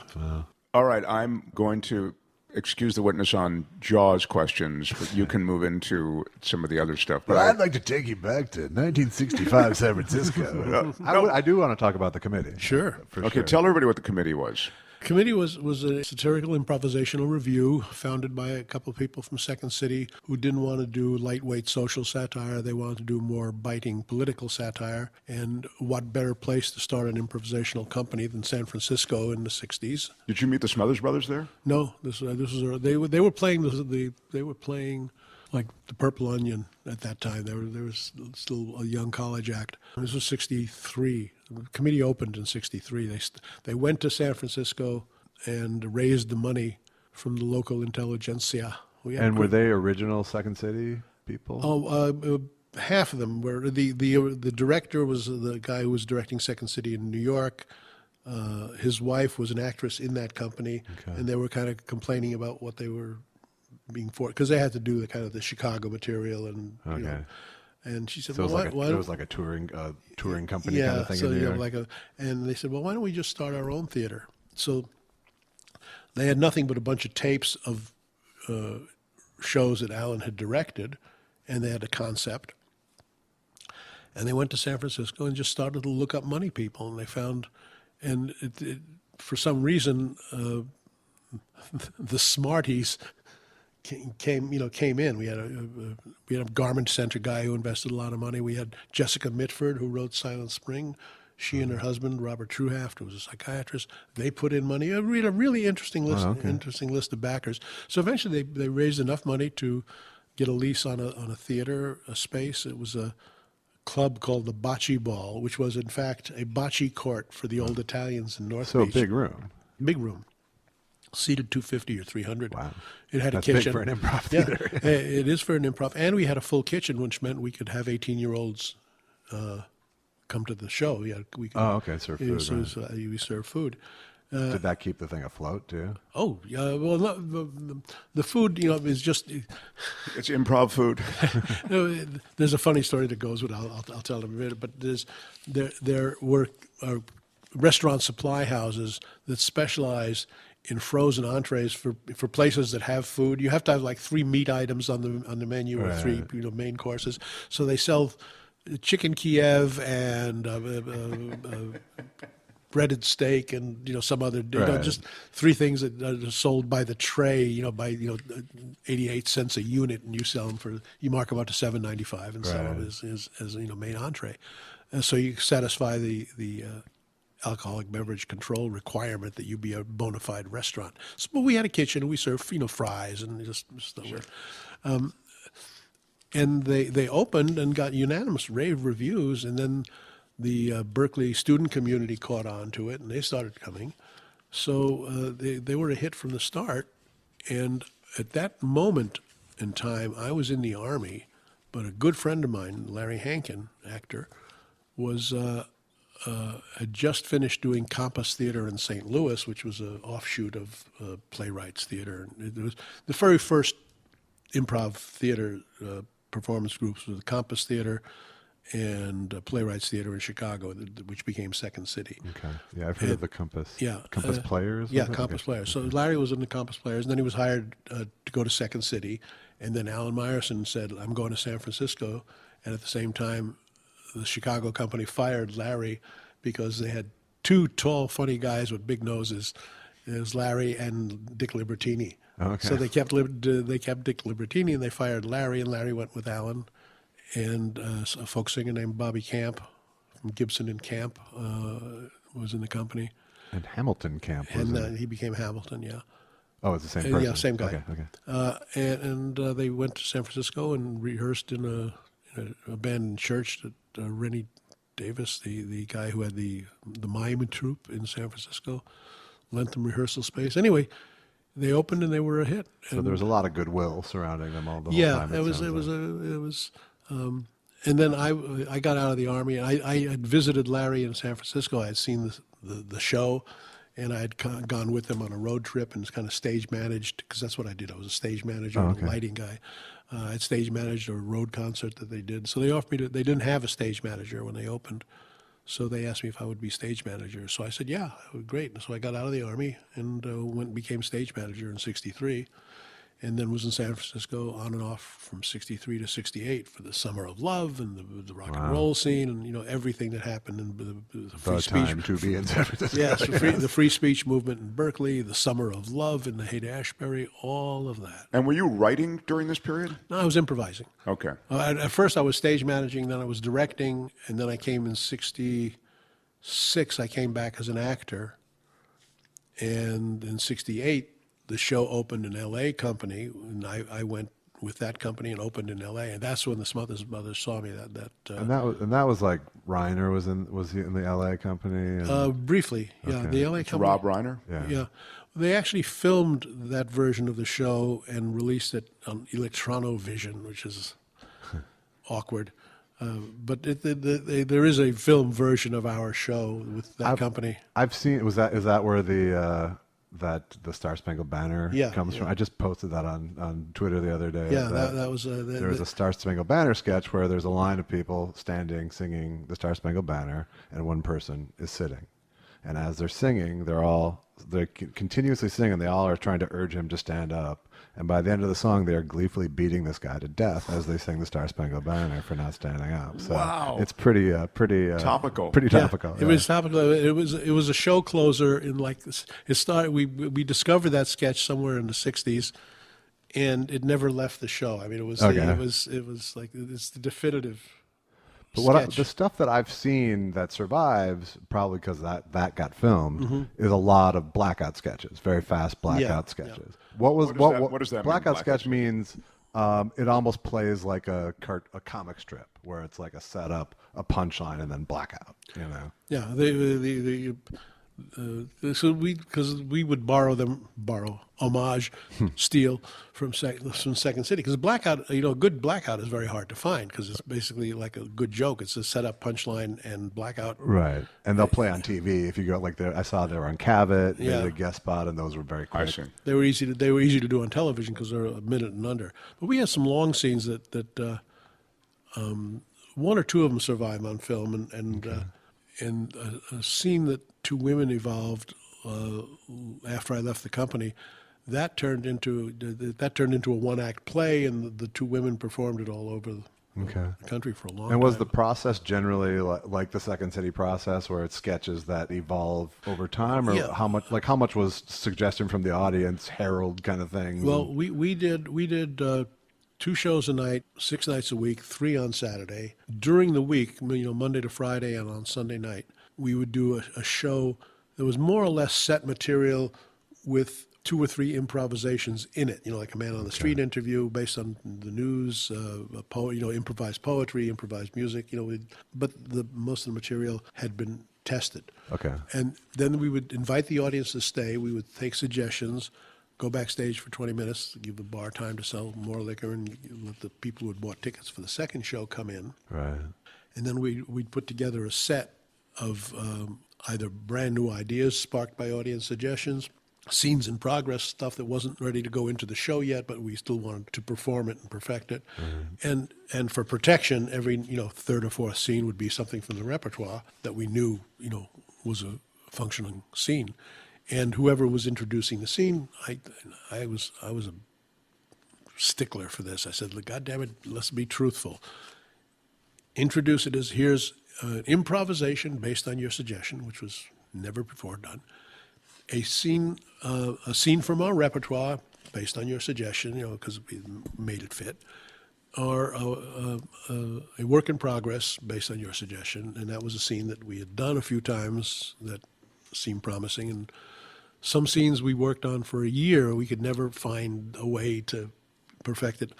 All right, I'm going to excuse the witness on Jaws questions, but you can move into some of the other stuff. But I'd like to take you back to 1965 San Francisco. I do want to talk about the committee. Sure. Okay, tell everybody what the committee was. Committee was a satirical improvisational review founded by a couple of people from Second City who didn't want to do lightweight social satire. They wanted to do more biting political satire. And what better place to start an improvisational company than San Francisco in the 60s? Did you meet the Smothers Brothers there? No, they were playing like the Purple Onion at that time. There was still a young college act. This was 63. The committee opened in 63. They went to San Francisco and raised the money from the local intelligentsia. Were they original Second City people? Half of them were. The director was the guy who was directing Second City in New York. His wife was an actress in that company, and they were kind of complaining about what they were being for, because they had to do the Chicago material, and and she said, so well, it was like a touring company kind of thing in New York. And they said, well, why don't we just start our own theater? So they had nothing but a bunch of tapes of shows that Alan had directed, and they had a concept. And they went to San Francisco and just started to look up money people, and they found, and for some reason, the Smarties came in. We had a garment center guy who invested a lot of money. We had Jessica Mitford, who wrote Silent Spring. She and her husband, Robert Truhaft, who was a psychiatrist, they put in money. We had a really interesting list of backers. So eventually they raised enough money to get a lease on a theater, a space. It was a club called the Bocce Ball, which was in fact a bocce court for the old Italians in North Beach. So a big room. Big room. Seated 250 or 300. Wow. It had That's a kitchen. Big for an improv theater. Yeah, it is for an improv. And we had a full kitchen, which meant we could have 18-year-olds come to the show. Serve food. We serve food. Did that keep the thing afloat too? Oh, yeah. Well, the food, is just... It's improv food. There's a funny story that goes with it. I'll tell it in a minute. But there were restaurant supply houses that specialize in frozen entrees for places that have food. You have to have like 3 meat items on the menu, or 3 main courses. So they sell chicken Kiev and breaded steak and some other just 3 things that are sold by the tray, by 88 cents a unit, and you mark them up to $7.95 and sell them as main entree. And so you satisfy the alcoholic beverage control requirement that you be a bona fide restaurant. So, but we had a kitchen, and we served fries and just stuff. Sure. And they opened and got unanimous rave reviews, and then the Berkeley student community caught on to it, and they started coming. So they were a hit from the start. And at that moment in time, I was in the Army, but a good friend of mine, Larry Hankin, actor, was had just finished doing Compass Theater in St. Louis, which was an offshoot of Playwrights Theater. It was the very first improv theater performance groups with the Compass Theater and Playwrights Theater in Chicago, which became Second City. Okay. Yeah, I've heard of the Compass. Yeah. Compass Players? Yeah, was it? Compass Okay. Players. So Larry was in the Compass Players, and then he was hired to go to Second City. And then Alan Meyerson said, I'm going to San Francisco. And at the same time, the Chicago company fired Larry because they had two tall, funny guys with big noses. It was Larry and Dick Libertini. Okay. So they kept Dick Libertini, and they fired Larry, and Larry went with Alan. And a folk singer named Bobby Camp from Gibson and Camp was in the company. And Hamilton Camp was And he became Hamilton, yeah. Oh, it's the same person? Yeah, same guy. Okay. And they went to San Francisco and rehearsed in a abandoned church that Rennie Davis, the guy who had the mime troupe in San Francisco, lent them rehearsal space. Anyway, they opened and they were a hit. So there was a lot of goodwill surrounding them all the Yeah, whole time. it was. And then I got out of the Army, and I had visited Larry in San Francisco. I had seen the show, and I had gone with him on a road trip and kind of stage managed, because that's what I did. I was a stage manager, a lighting guy. I had stage managed a road concert that they did. So they offered me they didn't have a stage manager when they opened. So they asked me if I would be stage manager. So I said, yeah, great. And so I got out of the Army and became stage manager in '63. And then was in San Francisco on and off from '63 to '68 for the Summer of Love and the rock and roll scene and everything that happened in the free speech. Time to be in San Francisco. Yes, the free speech movement in Berkeley, the Summer of Love in the Haight-Ashbury, all of that. And were you writing during this period? No, I was improvising. Okay. At first I was stage managing, then I was directing, and then I came in '66. I came back as an actor, and in '68. The show opened in L.A. company, and I went with that company and opened in L.A. And that's when the SMOTHERS Brothers saw me. And that was like Reiner was he in the L.A. company? And... briefly, yeah. Okay. The L.A. company. Rob Reiner? Yeah. They actually filmed that version of the show and released it on Electronovision, which is awkward. But there is a film version of our show with that company. I've seen. Is that where the Star Spangled Banner comes from? I just posted that on Twitter the other day. Yeah, that was. There was a Star Spangled Banner sketch where there's a line of people standing singing the Star Spangled Banner, and one person is sitting, and as they're singing, they're continuously singing. They all are trying to urge him to stand up, and by the end of the song, they are gleefully beating this guy to death as they sing the Star Spangled Banner for not standing up. So wow, it's pretty topical. Pretty topical. It was topical. It was a show closer in like this. It started. We discovered that sketch somewhere in the '60s, and it never left the show. I mean, it was like it's the definitive. But the stuff that I've seen that survives, probably because that got filmed, is a lot of blackout sketches, very fast blackout sketches. Yeah. What does that blackout mean? Sketch means it almost plays like a comic strip, where it's like a setup, a punchline, and then blackout. Yeah, so we would homage, steal from Second City, because blackout, a good blackout is very hard to find, because it's basically like a good joke. It's a setup, punchline, and blackout. Right, and they'll play on TV. If you go I saw they were on CAVET. They did a guest spot, and those were very quick. I see. They were easy to do on television because they're a minute and under. But we had some long scenes that one or two of them survive on film, and a scene that two women evolved after I left the company, that turned into a one-act play, and the two women performed it all over the country for a long time. And was the process generally like the Second City process, where it's sketches that evolve over time, or how much was suggestion from the audience, herald kind of thing? Well, we did 2 shows a night, 6 nights a week, 3 on Saturday. During the week, Monday to Friday and on Sunday night, we would do a show that was more or less set material with 2 or 3 improvisations in it. Like a man on the street interview based on the news, improvised poetry, improvised music. But most of the material had been tested. Okay. And then we would invite the audience to stay. We would take suggestions. Go backstage for 20 minutes, give the bar time to sell more liquor, and let the people who had bought tickets for the second show come in. Right. And then we'd put together a set of either brand new ideas sparked by audience suggestions, scenes in progress, stuff that wasn't ready to go into the show yet, but we still wanted to perform it and perfect it. And for protection, every third or fourth scene would be something from the repertoire that we knew was a functioning scene. And whoever was introducing the scene, I was a stickler for this. I said, God damn it, let's be truthful. Introduce it as here's an improvisation based on your suggestion, which was never before done. A scene from our repertoire based on your suggestion, because we made it fit, or a work in progress based on your suggestion, and that was a scene that we had done a few times that seemed promising, and some scenes we worked on for a year, we could never find a way to perfect it.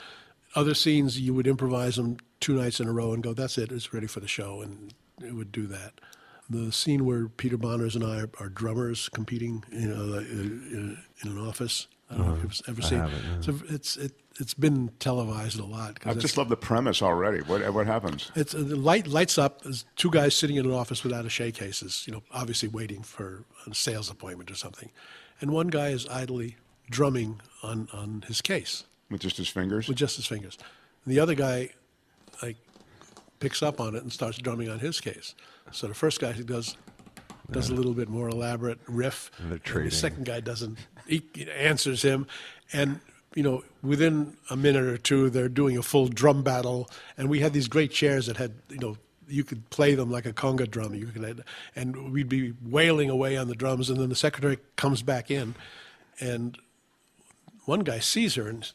Other scenes, you would improvise them 2 nights in a row and go, that's it, it's ready for the show, and it would do that. The scene where Peter Bonners and I are drummers competing in an office. I don't know if you've ever seen it. So it's been televised a lot. I just love the premise already. What happens? It's the lights up. There's 2 guys sitting in an office without attaché cases, obviously waiting for a sales appointment or something. And one guy is idly drumming on his case. With just his fingers? With just his fingers. And the other guy picks up on it and starts drumming on his case. So the first guy does a little bit more elaborate riff. And the second guy doesn't. He answers him, and within a minute or two, they're doing a full drum battle. And we had these great chairs that had you could play them like a conga drum. And we'd be wailing away on the drums, and then the secretary comes back in, and one guy sees her and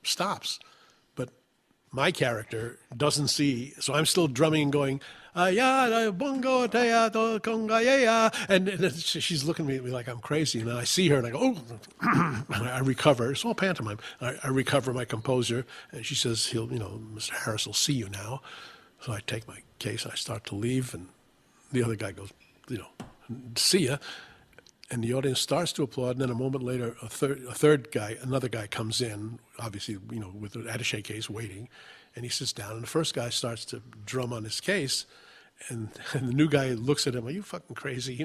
stops. My character doesn't see, so I'm still drumming and going, bongo, conga, and she's looking at me like I'm crazy, and then I see her and I go, oh, I recover. It's all pantomime. I recover my composure, and she says, Mr. Harris will see you now. So I take my case, I start to leave, and the other guy goes, see ya. And the audience starts to applaud, and then a moment later, another guy comes in, obviously, with an attaché case waiting, and he sits down, and the first guy starts to drum on his case, and the new guy looks at him, are you fucking crazy? I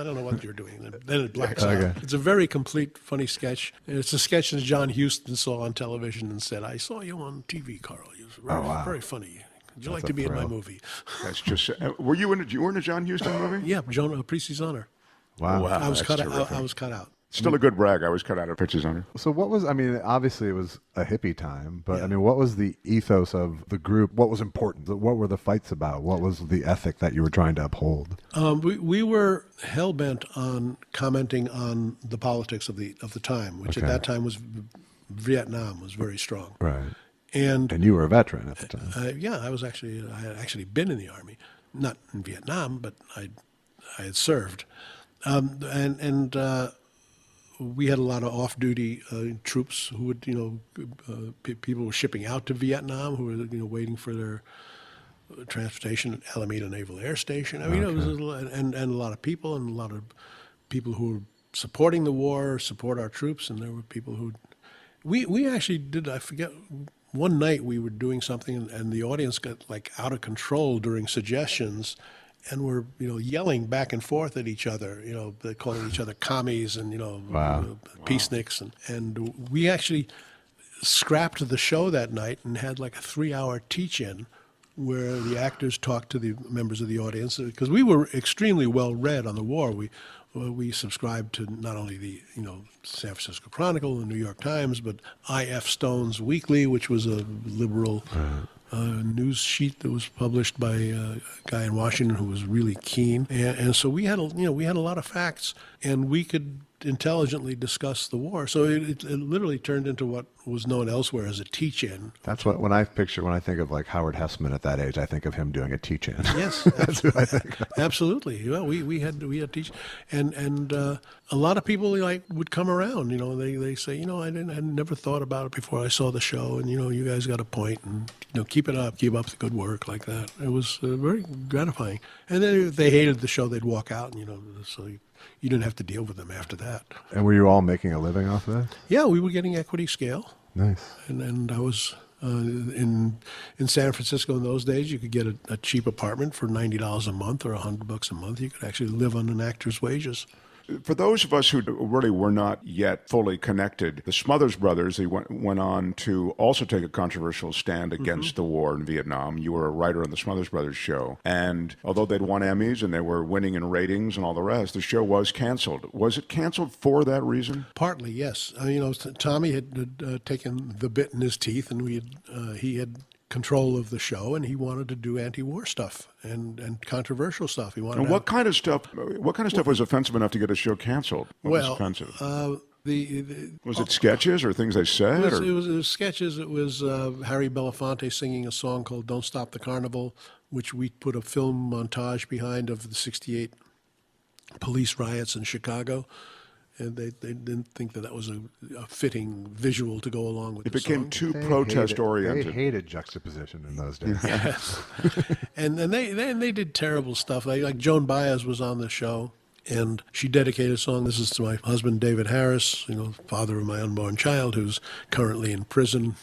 don't know what you're doing. And then it blacks out. It's a very complete, funny sketch. And it's a sketch that John Huston saw on television and said, I saw you on TV, Carl. You were very funny. Would you like to be in my movie? That's just. Were you in a John Huston movie? Yeah, Joan Priest's Honor. Wow. I was cut out. Still a good brag. I was cut out of Priest's Honor. So what was, obviously it was a hippie time, but what was the ethos of the group? What was important? What were the fights about? What was the ethic that you were trying to uphold? We were hell-bent on commenting on the politics of the time, which at that time was Vietnam was very strong. Right. And you were a veteran at the time. Yeah, I had actually been in the Army, not in Vietnam, but I had served. We had a lot of off-duty troops who would, people were shipping out to Vietnam who were, waiting for their transportation at Alameda Naval Air Station. It was and a lot of people who were supporting the war, support our troops, and there were people who, we actually did. I forget. One night we were doing something, and the audience got out of control during suggestions. And we're, yelling back and forth at each other, they're calling each other commies and, peaceniks. And we actually scrapped the show that night and had a 3-hour teach-in where the actors talked to the members of the audience. Because we were extremely well-read on the war. We subscribed to not only the, San Francisco Chronicle, the New York Times, but I.F. Stone's Weekly, which was a liberal news sheet that was published by a guy in Washington who was really keen, and so we had a lot of facts, and we could intelligently discuss the war. So it literally turned into what was known elsewhere as a teach-in. That's what when I think of Howard Hessman at that age, I think of him doing a teach-in. Yes, that's what I think. Absolutely. Well, we had teach, and a lot of people would come around. They say, I never thought about it before I saw the show, and you guys got a point, and keep it up, keep up the good work like that. It was very gratifying. And then if they hated the show, they'd walk out, and so. You didn't have to deal with them after that. And were you all making a living off of that? Yeah, we were getting equity scale. Nice. And I was in San Francisco in those days. You could get a cheap apartment for $90 a month or $100 a month. You could actually live on an actor's wages. For those of us who really were not yet fully connected, the Smothers Brothers, they went on to also take a controversial stand against the war in Vietnam. You were a writer on the Smothers Brothers show. And although they'd won Emmys and they were winning in ratings and all the rest, the show was canceled. Was it canceled for that reason? Partly, yes. Tommy had taken the bit in his teeth, and he had control of the show, and he wanted to do anti-war stuff and controversial stuff. He wanted. And what kind of stuff was offensive enough to get a show canceled? What was offensive? Was it sketches or things they said? It was sketches. It was Harry Belafonte singing a song called "Don't Stop the Carnival," which we put a film montage behind of the '68 police riots in Chicago. And they didn't think that was a fitting visual to go along with the song. It became too protest-oriented. They hated juxtaposition in those days. Yes. and they did terrible stuff. Like Joan Baez was on the show, and she dedicated a song. This is to my husband, David Harris, father of my unborn child, who's currently in prison.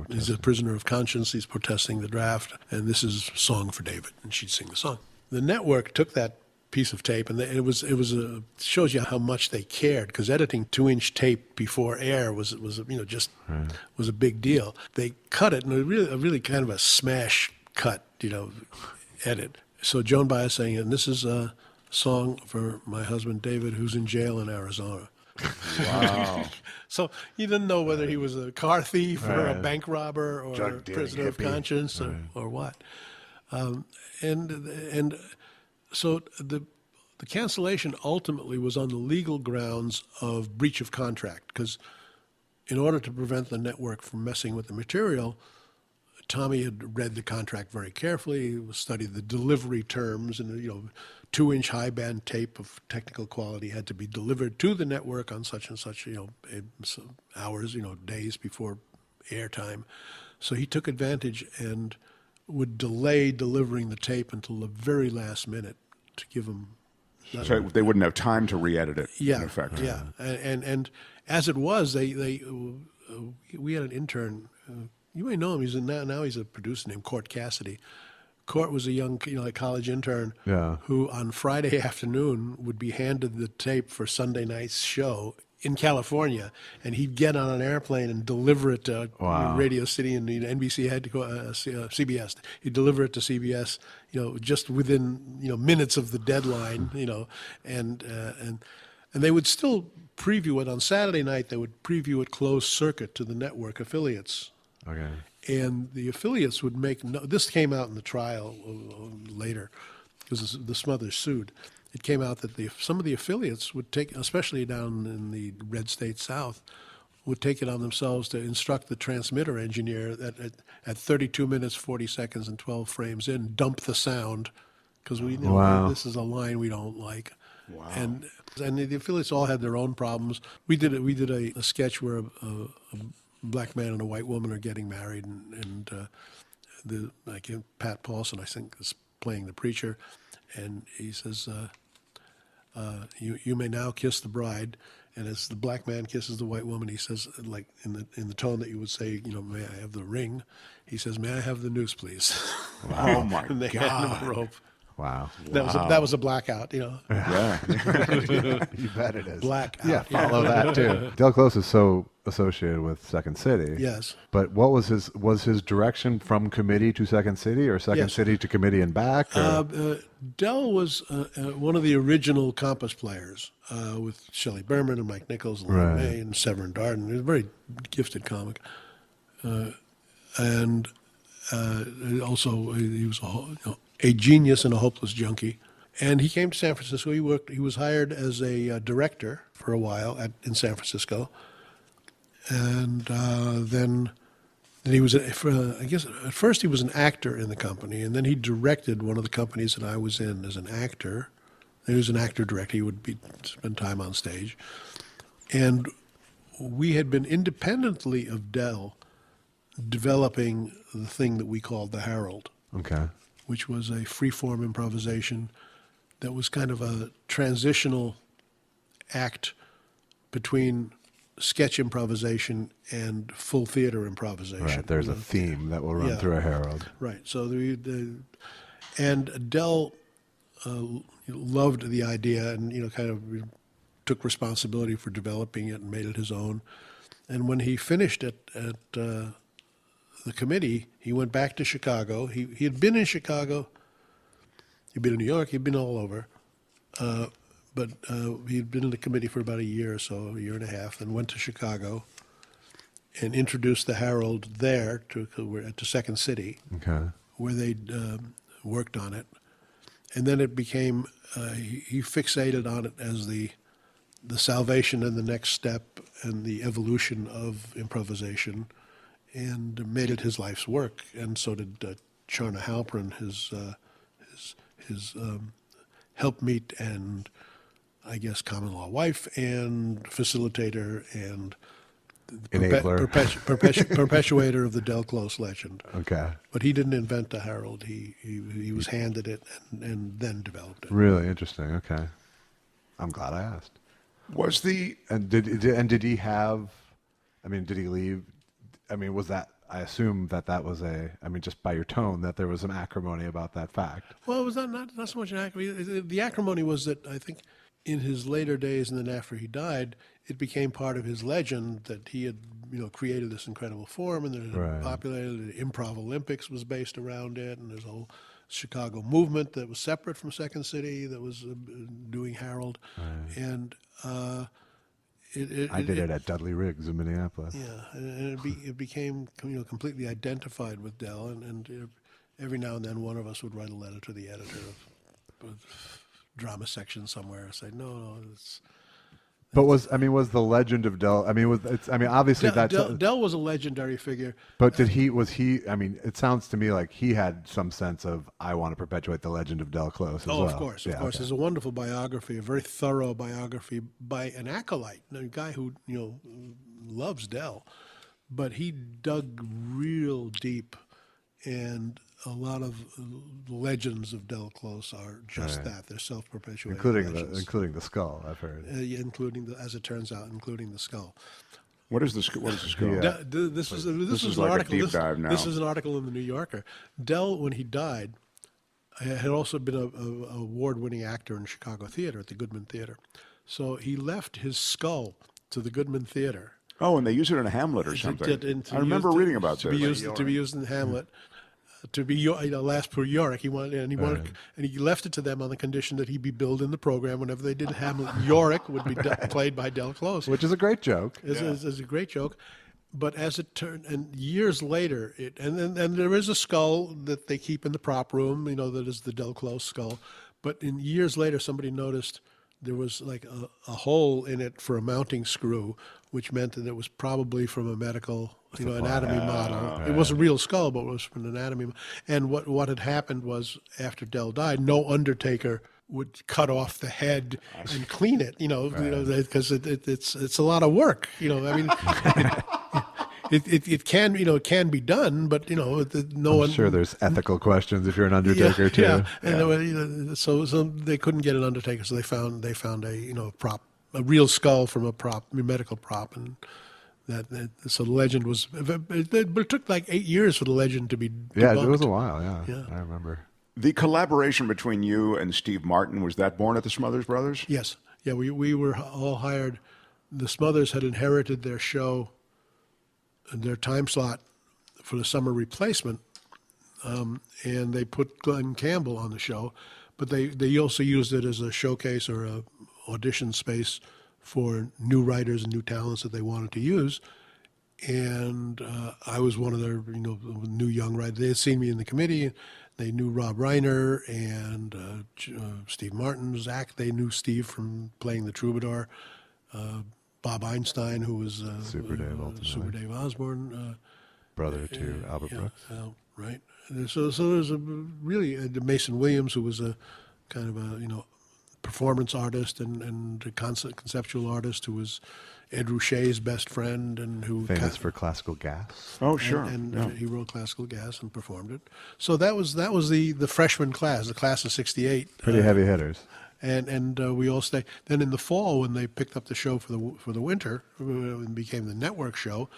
He's a prisoner of conscience. He's protesting the draft. And this is a song for David. And she'd sing the song. The network took that piece of tape, and it shows you how much they cared, because editing 2-inch tape before air was a big deal. They cut it, and a really kind of a smash cut, edit. So Joan Baez saying, and this is a song for my husband David, who's in jail in Arizona. Wow. So you didn't know whether he was a car thief or a bank robber or a prisoner of conscience or what. So the cancellation ultimately was on the legal grounds of breach of contract, because in order to prevent the network from messing with the material, Tommy had read the contract very carefully, studied the delivery terms, and 2-inch high band tape of technical quality had to be delivered to the network on such and such hours, days before airtime. So he took advantage and would delay delivering the tape until the very last minute to give them. So they wouldn't have time to re-edit it. Yeah, in effect. Yeah, and as it was, we had an intern. You may know him. Now he's a producer named Court Cassidy. Court was a young, college intern who on Friday afternoon would be handed the tape for Sunday night's show in California, and he'd get on an airplane and deliver it to Radio City, and NBC had to go CBS. He'd deliver it to CBS, just within minutes of the deadline, and they would still preview it on Saturday night. They would preview it closed circuit to the network affiliates. Okay. And the affiliates would make this came out in the trial later, because the Smothers sued. It came out that some of the affiliates would take, especially down in the red state South, would take it on themselves to instruct the transmitter engineer that at 32 minutes, 40 seconds, and 12 frames in, dump the sound, because we know this is a line we don't like. Wow. And the affiliates all had their own problems. We did a sketch where a black man and a white woman are getting married, and Pat Paulson, I think, is playing the preacher, and he says, you may now kiss the bride. And as the black man kisses the white woman, he says, like in the tone that you would say, may I have the ring? He says, may I have the noose, please? Wow. Oh my and they God! hand him a rope. Wow. That was a blackout, Yeah. You bet it is. Blackout. Yeah, follow that too. Del Close is so associated with Second City. Yes. But what was his direction from committee to Second City, or Second City to committee and back? Del was one of the original Compass players with Shelley Berman and Mike Nichols and Larry May and Severin Darden. He was a very gifted comic. And also he was a genius and a hopeless junkie. And he came to San Francisco. He was hired as a director for a while in San Francisco. And then he was, I guess, at first he was an actor in the company, and then he directed one of the companies that I was in as an actor. He was an actor-director. He would spend time on stage. And we had been independently of Del developing the thing that we called the Herald. Okay. Which was a free-form improvisation that was kind of a transitional act between sketch improvisation and full theater improvisation. Right, there's a theme that will run through a Herald. Right, so and Del loved the idea and, kind of took responsibility for developing it and made it his own. And when he finished it at the committee, he went back to Chicago. He had been in Chicago. He'd been in New York. He'd been all over. But he'd been in the committee for about a year or so, a year and a half, and went to Chicago and introduced the Herald there to Second City, where they'd worked on it. And then it became, he fixated on it as the salvation and the next step and the evolution of improvisation, and made it his life's work. And so did Charna Halpern, his helpmeet and, I guess, common law wife and facilitator and Enabler. Perpetuator of the Del Close legend. Okay. But he didn't invent the Herald. He was handed it and then developed it. Really interesting. Okay. I'm glad I asked. Was the Did he have? I mean, did he leave? I mean, was that? I assume that was just by your tone, that there was some acrimony about that fact. Well, it was not so much an acrimony. The acrimony was that I think in his later days and then after he died, it became part of his legend that he had, created this incredible form and that it had populated. The Improv Olympics was based around it, and there's a whole Chicago movement that was separate from Second City that was doing Herald, and I did it at Dudley Riggs in Minneapolis. Yeah, and it became completely identified with Del, and every now and then one of us would write a letter to the editor of drama section somewhere and say, no, it's. But was the legend of Del? Obviously Del was a legendary figure. But was he? It sounds to me like he had some sense of, I want to perpetuate the legend of Del Close as well. Of course. Okay. There's a wonderful biography, a very thorough biography by an acolyte, a guy who loves Del, but he dug real deep, and a lot of legends of Del Close are just that. They're self-perpetuating legends. Including the skull, I've heard. As it turns out, including the skull. What is the skull? Yeah. This is an like article. a deep dive now. This is an article in the New Yorker. Del, when he died, had also been an award-winning actor in Chicago theater at the Goodman Theater. So he left his skull to the Goodman Theater. Oh, and they use it in Hamlet or something. I remember reading about this. To be used in Hamlet. To be last per Yorick, he left it to them on the condition that he be billed in the program whenever they did Hamlet. Yorick would be played by Del Close, which is a great joke. It's a great joke, but as it turned, and years later, and there is a skull that they keep in the prop room, that is the Del Close skull. But years later, somebody noticed there was like a hole in it for a mounting screw, which meant that it was probably from a medical, anatomy model. It was a real skull, but it was from an anatomy. And what had happened was, after Del died, no undertaker would cut off the head and clean it, because it's a lot of work. It can be done, but I'm sure there's ethical questions if you're an undertaker too. Yeah, and so they couldn't get an undertaker, so they found a real skull from a medical prop, and so the legend was. But it took like 8 years for the legend to be debunked. Yeah, it was a while. Yeah, I remember. The collaboration between you and Steve Martin, was that born at the Smothers Brothers? Yes. Yeah, we were all hired. The Smothers had inherited their show, their time slot for the summer replacement, and they put Glenn Campbell on the show, but they also used it as a showcase or a audition space for new writers and new talents that they wanted to use. And I was one of their new young writers. They had seen me in the committee. They knew Rob Reiner and Steve Martin's act. They knew Steve from playing the Troubadour. Bob Weinstein, who was Super Dave Osborne, brother to Albert Brooks. Right. So there's Mason Williams, who was a kind of a performance artist and a conceptual artist, who was Ed Ruscha's best friend and who famous for Classical Gas. Oh, sure. And he wrote Classical Gas and performed it. So that was the freshman class, the class of '68. Pretty heavy hitters. And we all stayed. Then in the fall, when they picked up the show for the winter, and became the network show,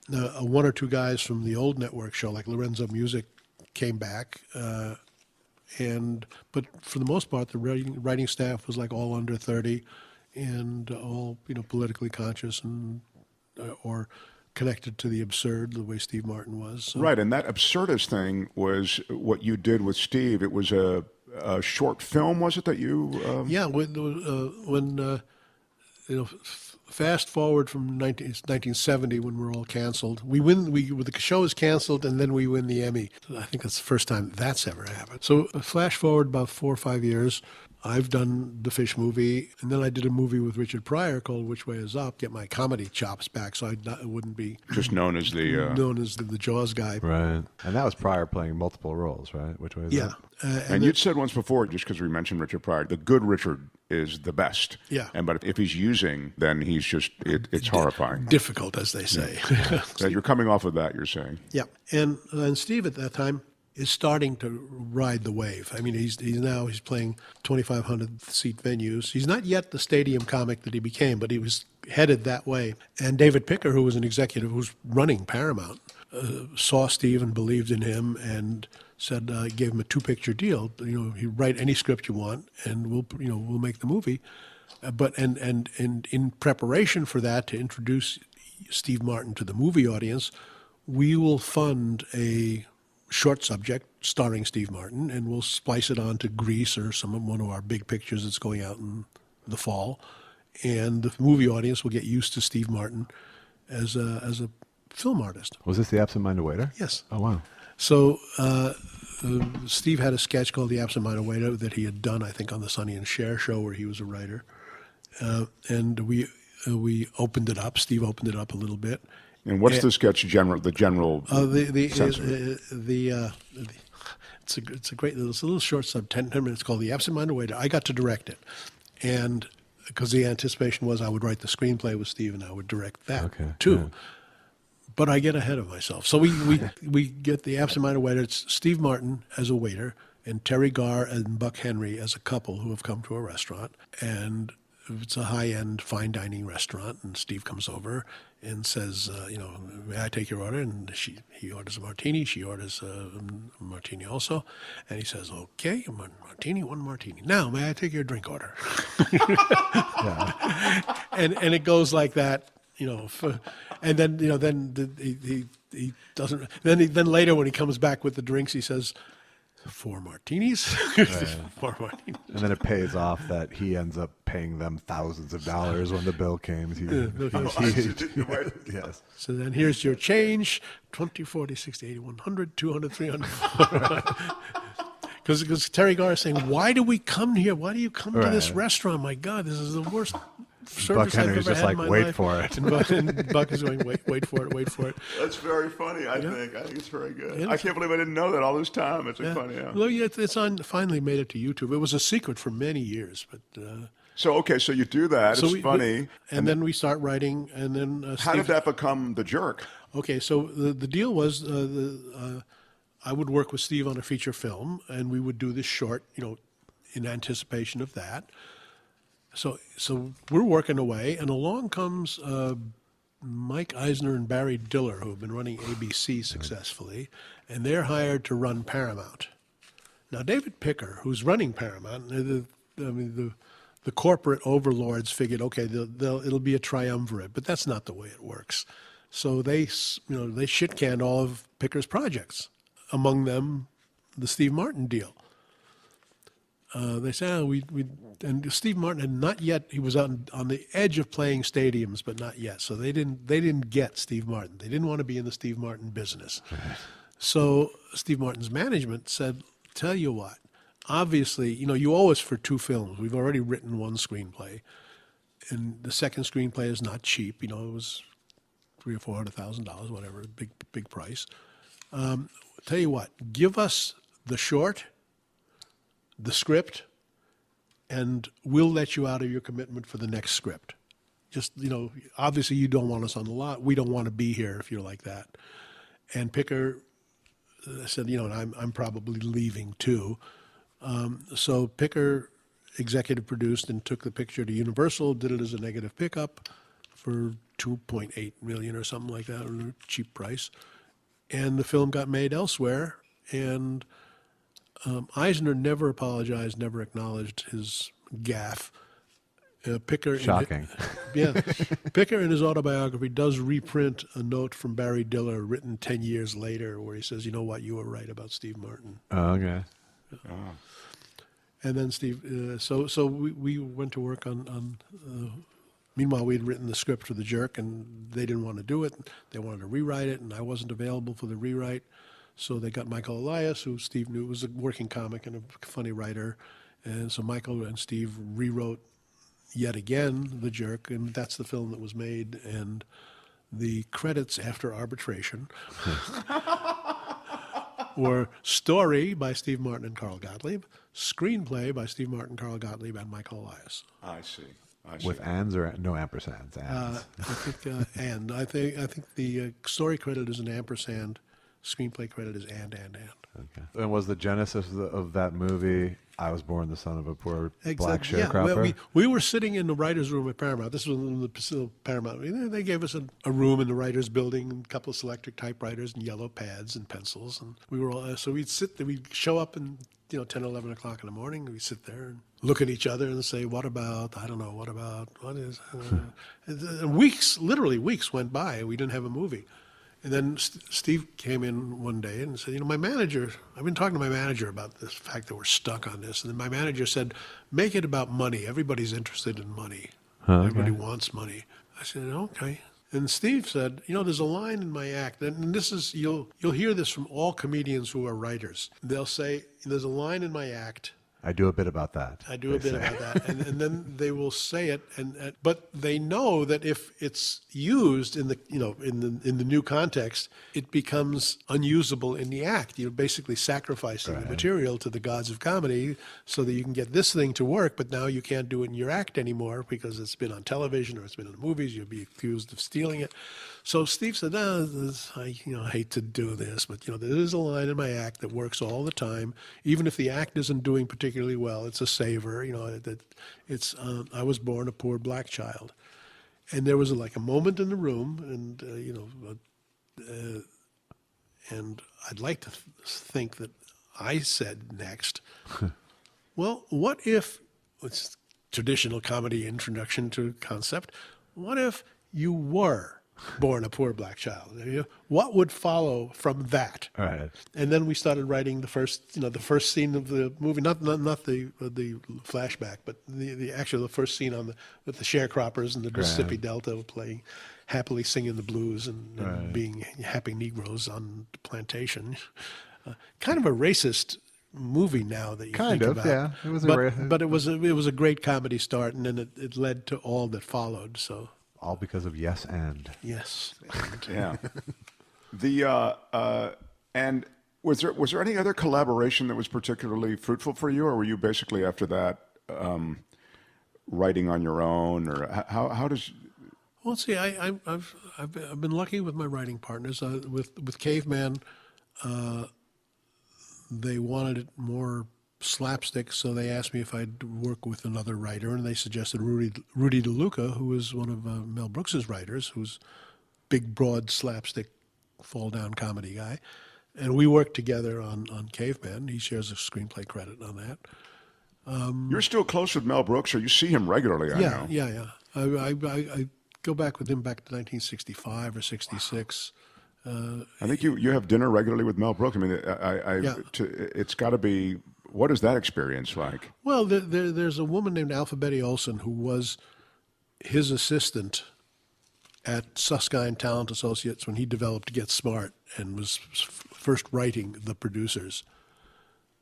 one or two guys from the old network show, like Lorenzo Music, came back. But for the most part, the writing staff was like all under 30, and all politically conscious and or connected to the absurd, the way Steve Martin was. So. Right, and that absurdist thing was what you did with Steve. It was a short film, was it, that you... Yeah, fast forward from 1970 when we're all canceled. The show is canceled and then we win the Emmy. I think that's the first time that's ever happened. So flash forward about 4 or 5 years. I've done the Fish movie, and then I did a movie with Richard Pryor called Which Way Is Up, get my comedy chops back, so I wouldn't be just known as the Jaws guy. Right, and that was Pryor playing multiple roles, right? Which Way Is Up? And you'd said once before, just because we mentioned Richard Pryor, the good Richard is the best. Yeah. But if he's using, then he's just, it's horrifying. Difficult, as they say. Yeah. So you're coming off of that, you're saying. Yeah, and Steve at that time is starting to ride the wave. I mean, he's playing 2,500 seat venues. He's not yet the stadium comic that he became, but he was headed that way. And David Picker, who was an executive who's running Paramount, saw Steve and believed in him and said, gave him a 2-picture deal. You write any script you want, and we'll make the movie. But in preparation for that, to introduce Steve Martin to the movie audience, we will fund a short subject starring Steve Martin, and we'll splice it onto Grease or one of our big pictures that's going out in the fall. And the movie audience will get used to Steve Martin as a film artist. Was this The Absent-Minded Waiter? Yes. Oh, wow. So Steve had a sketch called The Absent-Minded Waiter that he had done, I think, on the Sonny and Cher show where he was a writer. And we opened it up. Steve opened it up a little bit. And what's the sketch the general sense of it? It's a little short sub, 10 minutes, called The Absent-Minded Waiter. I got to direct it. And because the anticipation was I would write the screenplay with Steve and I would direct that too. Yeah. But I get ahead of myself. So we get The Absent-Minded Waiter. It's Steve Martin as a waiter and Terry Garr and Buck Henry as a couple who have come to a restaurant. And it's a high-end fine dining restaurant, and Steve comes over and says, may I take your order? And he orders a martini. She orders a martini also. And he says, okay, one martini. Now, may I take your drink order? And it goes like that, and then, he doesn't, then later when he comes back with the drinks, he says, 4 martinis? Right. 4 martinis. And then it pays off that he ends up paying them thousands of dollars when the bill came. Yes. So then here's your change, 20, 40, 60, 80, 100, 200, 300. Because Terry Garr is saying, why do we come here? Why do you come to this restaurant? My God, this is the worst service I've ever had in my life. For it. And Buck is going, wait for it. That's very funny, I think. I think it's very good. I can't believe I didn't know that all this time. It's funny, yeah. Well, yeah, it's finally made it to YouTube. It was a secret for many years, but... So you do that. It's funny. And then we start writing, and then... How did that become The Jerk? Okay, so the deal was I would work with Steve on a feature film, and we would do this short, in anticipation of that. So we're working away, and along comes Mike Eisner and Barry Diller, who have been running ABC successfully, and they're hired to run Paramount. Now, David Picker, who's running Paramount, the corporate overlords figured, okay, it'll be a triumvirate, but that's not the way it works. So they shit-canned all of Picker's projects, among them the Steve Martin deal. They said, and Steve Martin had not yet, he was on the edge of playing stadiums, but not yet. So they didn't get Steve Martin. They didn't want to be in the Steve Martin business. So Steve Martin's management said, tell you what, obviously, you owe us for 2 films. We've already written 1 screenplay, and the second screenplay is not cheap. It was $300,000 or $400,000, whatever, big price. Tell you what, give us the short, the script, and we'll let you out of your commitment for the next script. Just, obviously you don't want us on the lot. We don't want to be here if you're like that. And Picker said, I'm probably leaving too. So Picker executive produced and took the picture to Universal, did it as a negative pickup for $2.8 million or something like that, or a cheap price. And the film got made elsewhere, and Eisner never apologized, never acknowledged his gaffe. Picker. Shocking. Picker in his autobiography does reprint a note from Barry Diller written 10 years later where he says, you know what, you were right about Steve Martin. Oh, okay. And then Steve, so we went to work on meanwhile, we had written the script for The Jerk, and they didn't want to do it. They wanted to rewrite it, and I wasn't available for the rewrite. So they got Michael Elias, who Steve knew was a working comic and a funny writer. And so Michael and Steve rewrote yet again The Jerk, and that's the film that was made. And the credits after arbitration were story by Steve Martin and Carl Gottlieb, screenplay by Steve Martin, Carl Gottlieb, and Michael Elias. I see. With ands or no ampersands? Ands. I think and. I think the story credit is an ampersand, screenplay credit is and. Okay. And was the genesis of that movie I Was Born the Son of a Poor Black Sharecropper? Yeah, well, we were sitting in the writer's room at Paramount. This was in the Paramount. They gave us a room in the writer's building, a couple of Selectric typewriters and yellow pads and pencils. And we were all, so we'd sit there, we'd show up and 10, 11 o'clock in the morning, we sit there and look at each other and say, what about, I don't know, what is, and weeks, literally weeks went by, we didn't have a movie. And then Steve came in one day and said, my manager, I've been talking to my manager about this fact that we're stuck on this. And then my manager said, make it about money. Everybody's interested in money. Everybody wants money. I said, okay. And Steve said, there's a line in my act, and this is, you'll hear this from all comedians who are writers. They'll say, there's a line in my act. I do a bit about that. I do a bit about that. And then they will say it, but they know that if it's used in the in the new context, it becomes unusable in the act. You're basically sacrificing the material to the gods of comedy so that you can get this thing to work, but now you can't do it in your act anymore because it's been on television or it's been in the movies. You'll be accused of stealing it. So Steve said, I hate to do this, but there is a line in my act that works all the time, even if the act isn't doing particularly well. It's a saver, that it's I was born a poor black child, and there was like a moment in the room, and I'd like to think that I said next, well, what if it's traditional comedy introduction to concept? What if you were born a poor black child? What would follow from that? Right. And then we started writing the first scene of the movie, not the flashback, but the first scene with the sharecroppers and the Mississippi Delta playing, happily singing the blues and being happy Negroes on the plantation. Kind of a racist movie now that you think about. Yeah. It was but it was a great comedy start, and then it led to all that followed. So. All because of yes and. Yes. Yeah. And was there any other collaboration that was particularly fruitful for you, or were you basically after that writing on your own, or how does? Well, see, I've been lucky with my writing partners. With CAVEMAN, they wanted it more slapstick, so they asked me if I'd work with another writer, and they suggested Rudy DeLuca, who is one of Mel Brooks's writers, who's big, broad, slapstick, fall-down comedy guy. And we worked together on CAVEMAN. He shares a screenplay credit on that. You're still close with Mel Brooks, or you see him regularly, I know. Yeah. I go back with him back to 1965 or 66. I think you have dinner regularly with Mel Brooks. I mean, it's got to be. What is that experience like? Well, there's a woman named Alpha Betty Olson who was his assistant at Susskind Talent Associates when he developed Get Smart and was first writing The Producers,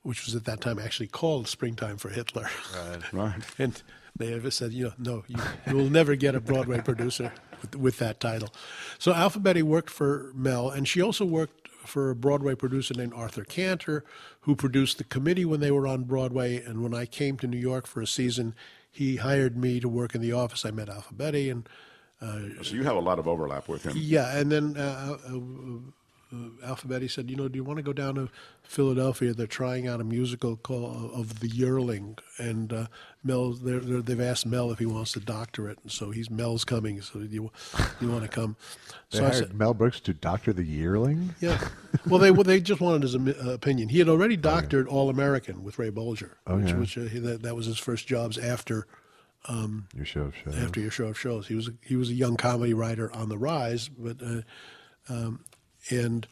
which was at that time actually called Springtime for Hitler. Right. And they ever said, no, you will never get a Broadway producer with that title. So Alpha Betty worked for Mel, and she also worked for a Broadway producer named Arthur Cantor, who produced The Committee when they were on Broadway. And when I came to New York for a season, he hired me to work in the office. I met Alpha Betty. And, so you have a lot of overlap with him. Yeah, and then Alpha Betty said, do you want to go down to Philadelphia? They're trying out a musical of The Yearling, and Mel. They've asked Mel if he wants to doctor it, and so Mel's coming. So you want to come? They hired Mel Brooks to doctor The Yearling. Yeah. Well, they just wanted his opinion. He had already doctored All American with Ray Bolger, which that was his first jobs after Your show of shows. After your show of shows, he was a young comedy writer on the rise, but and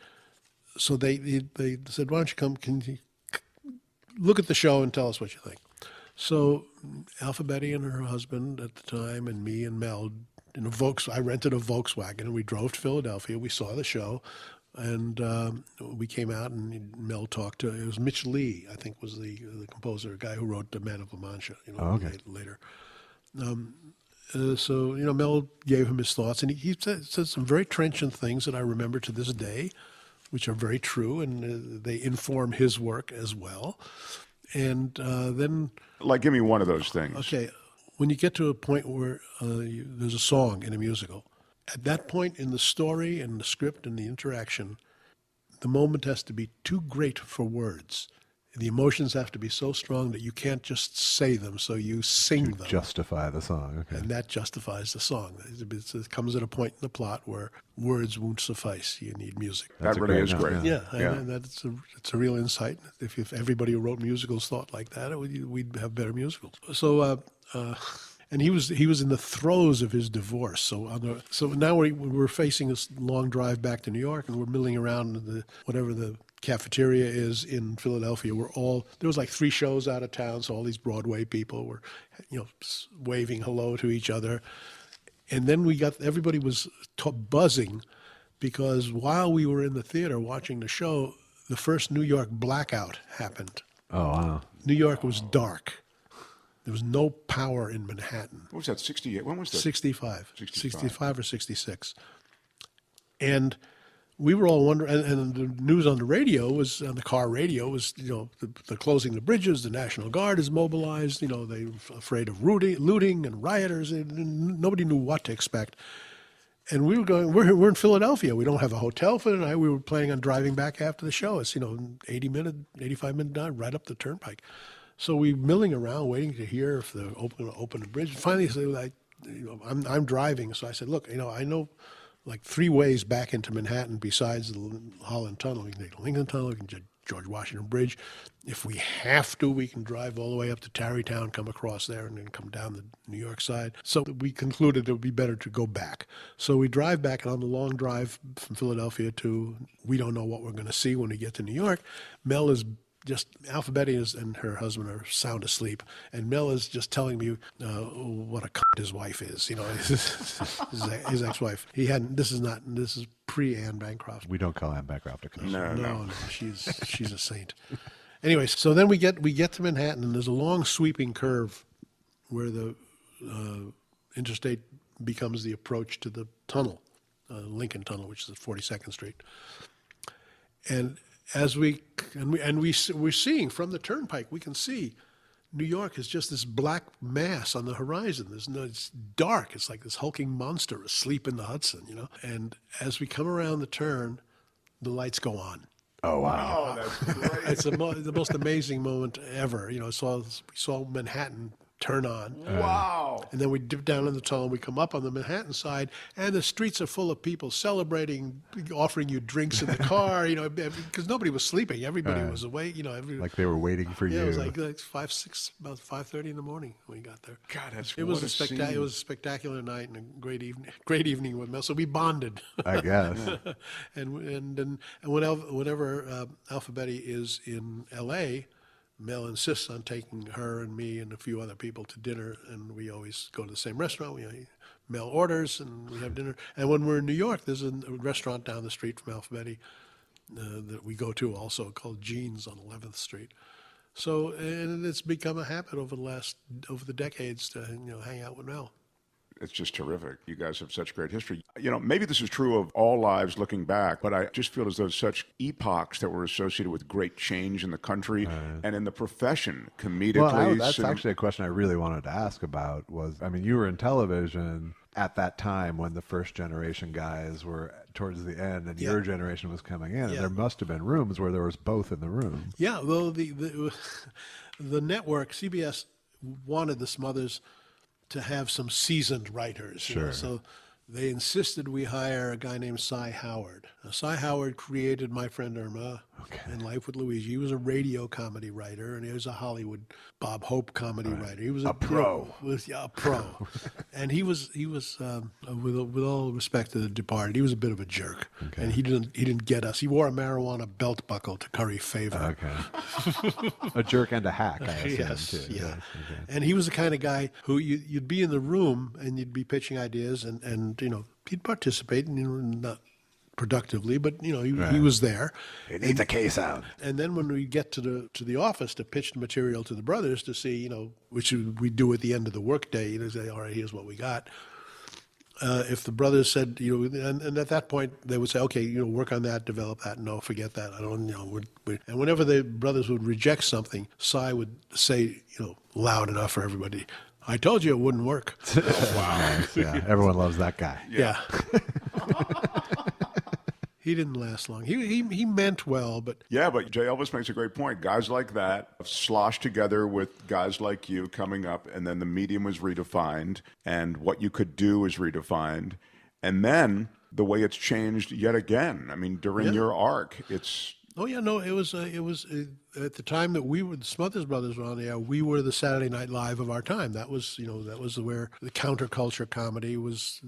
so they said, why don't you come? Can you look at the show and tell us what you think? So Alpha Betty and her husband at the time, and me and Mel, I rented a Volkswagen and we drove to Philadelphia. We saw the show, and we came out and Mel talked to. It was Mitch Lee, I think, was the composer, a guy who wrote The Man of La Mancha. Later. So Mel gave him his thoughts, and he said some very trenchant things that I remember to this day, which are very true, and they inform his work as well. And then, like, give me one of those things. Okay, when you get to a point where there's a song in a musical, at that point in the story and the script and the interaction, the moment has to be too great for words. The emotions have to be so strong that you can't just say them, so you sing them. Justify the song, okay. And that justifies the song. It comes at a point in the plot where words won't suffice. You need music. That really is great. Yeah. And it's a real insight. If everybody who wrote musicals thought like that, we'd have better musicals. So, and he was in the throes of his divorce. So now we're facing this long drive back to New York, and we're milling around whatever the cafeteria is in Philadelphia. There was like 3 shows out of town, so all these Broadway people were, waving hello to each other. And then everybody was buzzing because while we were in the theater watching the show, the first New York blackout happened. Oh, wow. New York was dark. There was no power in Manhattan. What was that, 68? When was that? 65 or 66. And we were all wondering, and the news on the radio was, on the car radio was, the closing the bridges, the National Guard is mobilized, they were afraid of looting and rioters, and nobody knew what to expect. And we were going, we're in Philadelphia. We don't have a hotel for the night. We were planning on driving back after the show. It's, 85-minute drive right up the turnpike. So we milling around waiting to hear if they're going to open the bridge. Finally, I'm driving. So I said, look, I know like 3 ways back into Manhattan besides the Holland Tunnel. We can take the Lincoln Tunnel, we can take George Washington Bridge. If we have to, we can drive all the way up to Tarrytown, come across there, and then come down the New York side. So we concluded it would be better to go back. So we drive back, and on the long drive from Philadelphia we don't know what we're going to see when we get to New York. Mel is Alpha Betty and her husband are sound asleep, and Mel is just telling me what a cunt his wife is. His ex-wife. This is pre-Anne Bancroft. We don't call Anne Bancroft a cunt. No, she's a saint. Anyway, so then we get to Manhattan, and there's a long sweeping curve where the interstate becomes the approach to the tunnel, Lincoln Tunnel, which is at 42nd Street, and we're seeing from the turnpike, we can see New York is just this black mass on the horizon. It's dark. It's like this hulking monster asleep in the Hudson, And as we come around the turn, the lights go on. Oh, wow. Oh, that's great. It's the most amazing moment ever. We saw Manhattan turn on. Wow. And then we dip down in the tunnel, we come up on the Manhattan side, and the streets are full of people celebrating, offering you drinks in the car, because nobody was sleeping. Everybody was awake, like they were waiting for you. Yeah, it was like about 5:30 in the morning when we got there. God, it was a spectacular night and a great evening with Mel. So we bonded. I guess. and whenever Alpha Betty is in L.A., Mel insists on taking her and me and a few other people to dinner, and we always go to the same restaurant. Mel orders, and we have dinner. And when we're in New York, there's a restaurant down the street from Alpha Betty that we go to also called Jean's on 11th Street. So, and it's become a habit over the decades to hang out with Mel. It's just terrific. You guys have such great history. Maybe this is true of all lives looking back, but I just feel as though such epochs that were associated with great change in the country and in the profession, comedically. Well, that's actually a question I really wanted to ask about you were in television at that time when the first generation guys were towards the end and your generation was coming in. And there must have been rooms where there was both in the room. Yeah, well, the network, CBS, wanted the Smothers to have some seasoned writers. Sure. So they insisted we hire a guy named Cy Howard. Now, Cy Howard created My Friend Irma and Life with Luigi. He was a radio comedy writer, and he was a Hollywood Bob Hope comedy writer. He was a pro. A pro. And he was with all respect to the departed, he was a bit of a jerk, and he didn't get us. He wore a marijuana belt buckle to curry favor. Okay. A jerk and a hack, I assume, Yes, too. yeah. Okay. And he was the kind of guy who you'd be in the room and you'd be pitching ideas, and he'd participate, not productively, but he was there. It needs a case out. And then when we get to the office to pitch the material to the brothers to see, which we do at the end of the workday, say, all right, here's what we got. If the brothers said, and at that point they would say, okay, work on that, develop that. No, forget that. I don't, and whenever the brothers would reject something, Cy would say, loud enough for everybody, I told you it wouldn't work. Wow. Yeah, everyone loves that guy. Yeah. He didn't last long. He meant well, but... Yeah, but J.Elvis makes a great point. Guys like that sloshed together with guys like you coming up, and then the medium was redefined, and what you could do is redefined. And then the way it's changed yet again. I mean, during your arc, it's... Oh, yeah, no, it was at the time that the Smothers Brothers were on the air, we were the Saturday Night Live of our time. That was where the counterculture comedy was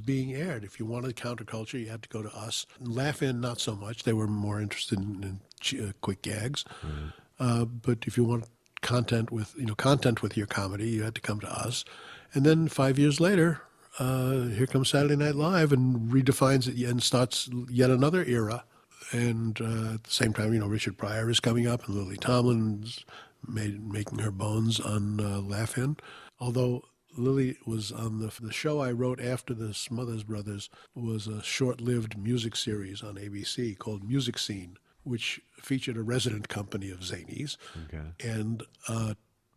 being aired. If you wanted counterculture, you had to go to us. Laugh-In, not so much. They were more interested in quick gags. But if you want content with your comedy, you had to come to us. And then 5 years later, here comes Saturday Night Live and redefines it and starts yet another era. And at the same time, Richard Pryor is coming up, and Lily Tomlin's making her bones on Laugh-In. Although Lily was on the show I wrote after the Smothers Brothers was a short-lived music series on ABC called Music Scene, which featured a resident company of zanies and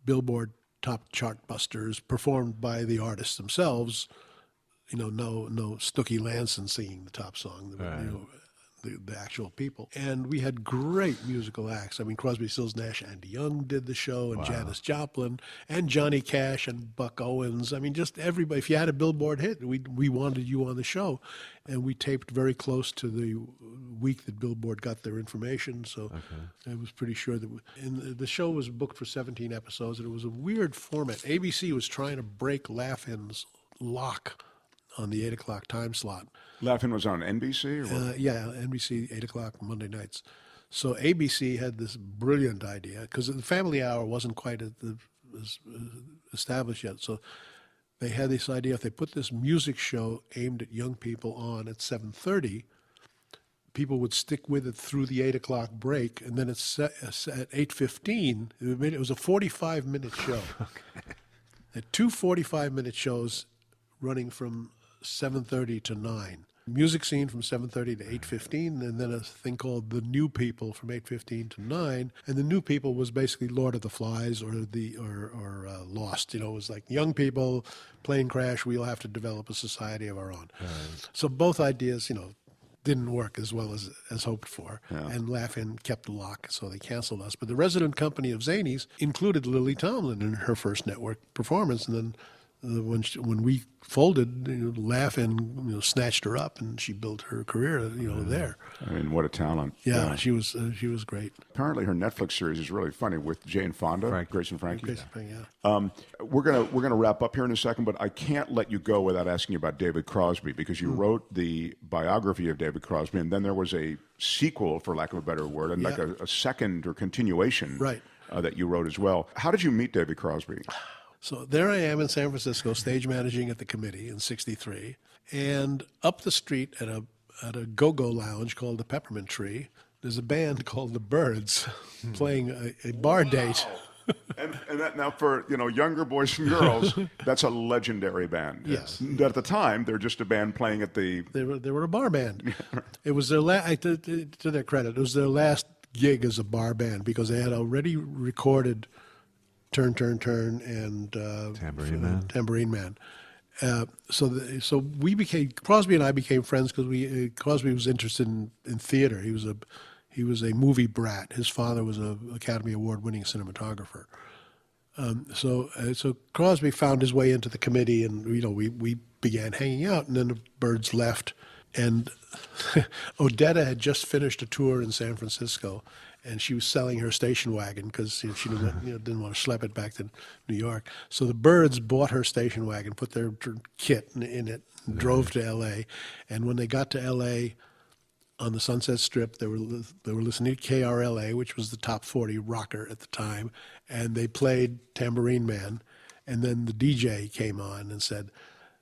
Billboard top chart busters performed by the artists themselves. No Snooky Lanson singing the top song. The actual people. And we had great musical acts. I mean, Crosby, Stills, Nash, and Young did the show, and Janis Joplin, and Johnny Cash, and Buck Owens. I mean, just everybody. If you had a Billboard hit, we wanted you on the show. And we taped very close to the week that Billboard got their information. So I was pretty sure that the show was booked for 17 episodes, and it was a weird format. ABC was trying to break Laugh-In's lock on the 8 o'clock time slot. Laugh-In was on NBC? Or what? Yeah, NBC, 8 o'clock Monday nights. So ABC had this brilliant idea, because the Family Hour wasn't quite as established yet. So they had this idea, if they put this music show aimed at young people on at 7:30, people would stick with it through the 8 o'clock break, and then it's at 8:15. It was a 45-minute show. At two 45-minute shows running from 7:30 to 9. Music Scene from 7:30 to 8:15, and then a thing called The New People from 8:15 to 9. And The New People was basically Lord of the Flies or Lost. It was like young people, plane crash, we'll have to develop a society of our own. So both ideas, didn't work as well as hoped for. And Laugh-In kept the lock, so they canceled us. But the resident company of zanies included Lily Tomlin in her first network performance, and then when we folded, Laugh-In snatched her up, and she built her career there. I mean, what a talent. Yeah. She was great. Apparently her Netflix series is really funny with Jane Fonda, Grace and Frankie. Grace and Frankie, yeah. We're gonna wrap up here in a second, but I can't let you go without asking you about David Crosby, because you wrote the biography of David Crosby, and then there was a sequel, for lack of a better word, and like a second or continuation that you wrote as well. How did you meet David Crosby? So there I am in San Francisco, stage managing at the Committee in '63, and up the street at a go-go lounge called the Peppermint Tree, there's a band called the Byrds playing a bar date. and that, now for younger boys and girls, that's a legendary band. Yes. At the time, they're just a band playing at the. They were a bar band. It was their to their credit, it was their last gig as a bar band, because they had already recorded Turn, Turn, Turn, and Tambourine Man. So we became, Crosby and I became friends because Crosby was interested in theater. He was a movie brat. His father was an Academy Award winning cinematographer. So Crosby found his way into the committee, and we began hanging out, and then the Byrds left, and Odetta had just finished a tour in San Francisco, and she was selling her station wagon because she didn't want to schlep it back to New York. So the Byrds bought her station wagon, put their kit in it, and drove to L.A. And when they got to L.A. on the Sunset Strip, they were listening to KRLA, which was the top 40 rocker at the time, and they played Tambourine Man, and then the DJ came on and said,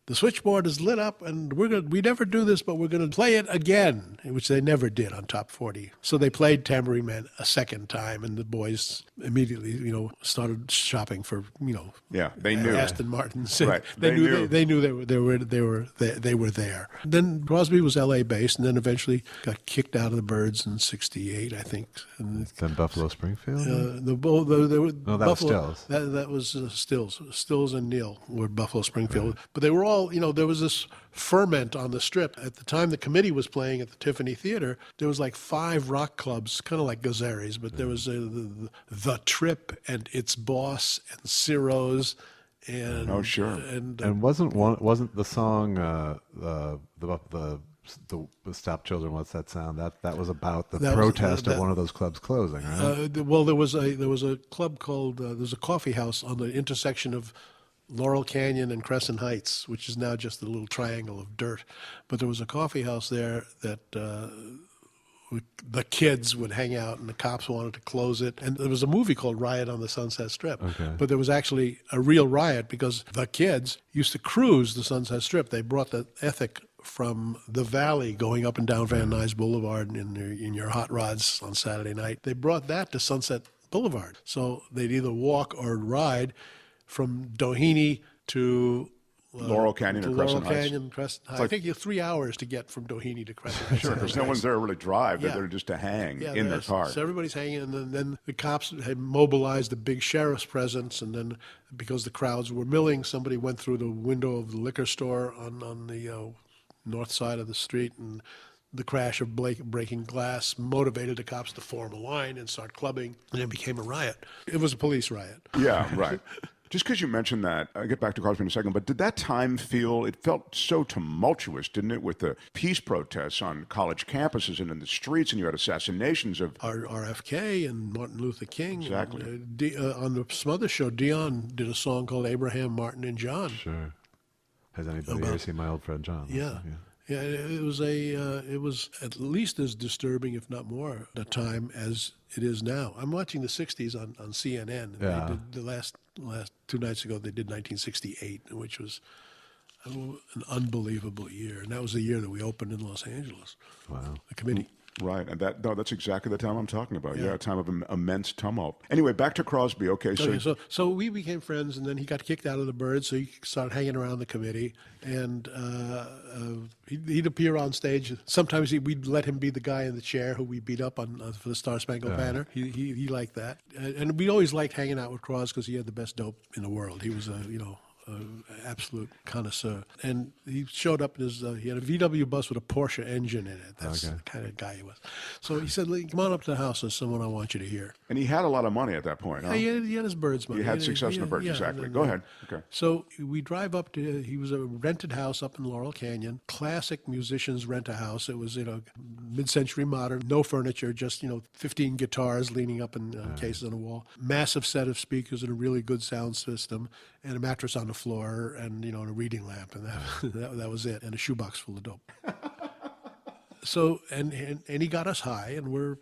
"The switchboard is lit up, and we never do this, but we're going to play it again," which they never did on Top 40. So they played Tambourine Man a second time, and the boys immediately, started shopping for, they knew Aston Martins. Right. They knew they were there. Then Crosby was L.A. based, and then eventually got kicked out of the Byrds in '68, I think. And Then Buffalo Springfield. that was Stills. That was Stills. Stills and Neil were Buffalo Springfield, but they were all. There was this ferment on the Strip. At the time the committee was playing at the Tiffany Theater, there was like 5 rock clubs, kind of like Gazzari's, but there was the Trip and Its Boss and Ciro's and and wasn't the song the Stop Children, What's That Sound? That was about the protest of one of those clubs closing, right? Well, there was a club called there's a coffee house on the intersection of Laurel Canyon and Crescent Heights, which is now just a little triangle of dirt. But there was a coffee house there that the kids would hang out, and the cops wanted to close it. And there was a movie called Riot on the Sunset Strip. Okay. But there was actually a real riot because the kids used to cruise the Sunset Strip. They brought the ethic from the valley going up and down Van Nuys Boulevard in your hot rods on Saturday night. They brought that to Sunset Boulevard. So they'd either walk or ride from Doheny to Laurel Canyon or Crescent Heights. I think you 3 hours to get from Doheny to Crescent Heights. Sure, because no one's there to really drive. They're there just to hang in their car. So everybody's hanging, and then the cops had mobilized a big sheriff's presence, and then because the crowds were milling, somebody went through the window of the liquor store on the north side of the street, and the crash of breaking glass motivated the cops to form a line and start clubbing, and it became a riot. It was a police riot. Yeah, right. Just because you mentioned that, I'll get back to Crosby in a second, but did that time it felt so tumultuous, didn't it, with the peace protests on college campuses and in the streets, and you had assassinations of RFK and Martin Luther King. Exactly. On the Smothers Show, Dion did a song called Abraham, Martin, and John. Sure. Has anybody ever seen My Old Friend John? Yeah. Yeah, it was at least as disturbing, if not more, at the time as it is now. I'm watching the '60s on CNN. And they did the last 2 nights ago, they did 1968, which was an unbelievable year, and that was the year that we opened in Los Angeles. Wow, the committee. Right, and that's exactly the time I'm talking about. Yeah, a time of immense tumult. Anyway, back to Crosby. Okay, so we became friends, and then he got kicked out of the Byrds, so he started hanging around the committee, and he'd appear on stage. Sometimes we'd let him be the guy in the chair who we beat up on for the Star Spangled Banner. He liked that, and we always liked hanging out with Cros because he had the best dope in the world. He was an absolute connoisseur. And he showed up in he had a VW bus with a Porsche engine in it. That's the kind of guy he was. So he said, come on up to the house. There's someone I want you to hear. And he had a lot of money at that point, huh? Yeah, he had his Byrds money. He had success in the Byrds, exactly. Go ahead. Okay. So we drive up to, he was a rented house up in Laurel Canyon. Classic musicians rent a house. It was, mid-century modern, no furniture, just, 15 guitars leaning up in cases on the wall. Massive set of speakers and a really good sound system, and a mattress on the floor, and and a reading lamp, and that was it, and a shoebox full of dope. So and he got us high, and we're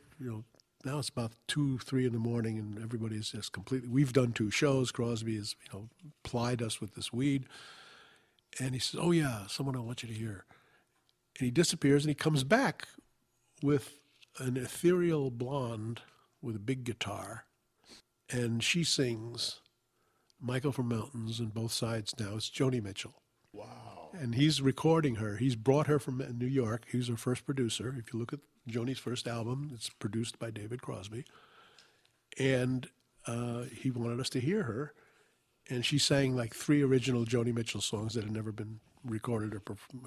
now it's about 2-3 in the morning, and everybody's just completely. We've done 2 shows. Crosby has plied us with this weed, and he says, "Oh yeah, someone I want you to hear," and he disappears, and he comes back with an ethereal blonde with a big guitar, and she sings Michael from Mountains and Both Sides Now. It's Joni Mitchell. Wow. And he's recording her. He's brought her from New York. He was her first producer. If you look at Joni's first album, it's produced by David Crosby. And he wanted us to hear her. and she sang like 3 original Joni Mitchell songs that had never been recorded or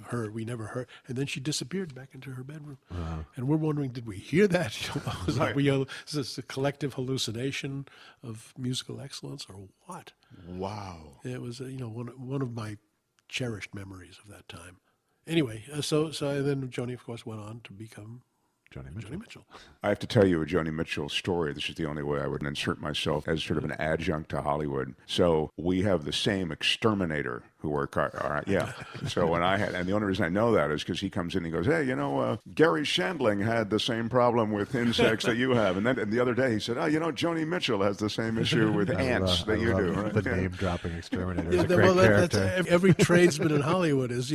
heard. We never heard. And then she disappeared back into her bedroom. And we're wondering, did we hear that? Is this a collective hallucination of musical excellence or what? Wow. It was, one of my cherished memories of that time. Anyway, so then Joni, of course, went on to become Joni Mitchell. I have to tell you a Joni Mitchell story. This is the only way I would insert myself as sort of an adjunct to Hollywood. So we have the same exterminator who work. Yeah. So when and the only reason I know that is because he comes in and he goes, hey, Gary Shandling had the same problem with insects that you have. And then the other day he said, Joni Mitchell has the same issue with ants that you do. Right? The name-dropping exterminator. Yeah, It's a great character. Every tradesman in Hollywood is,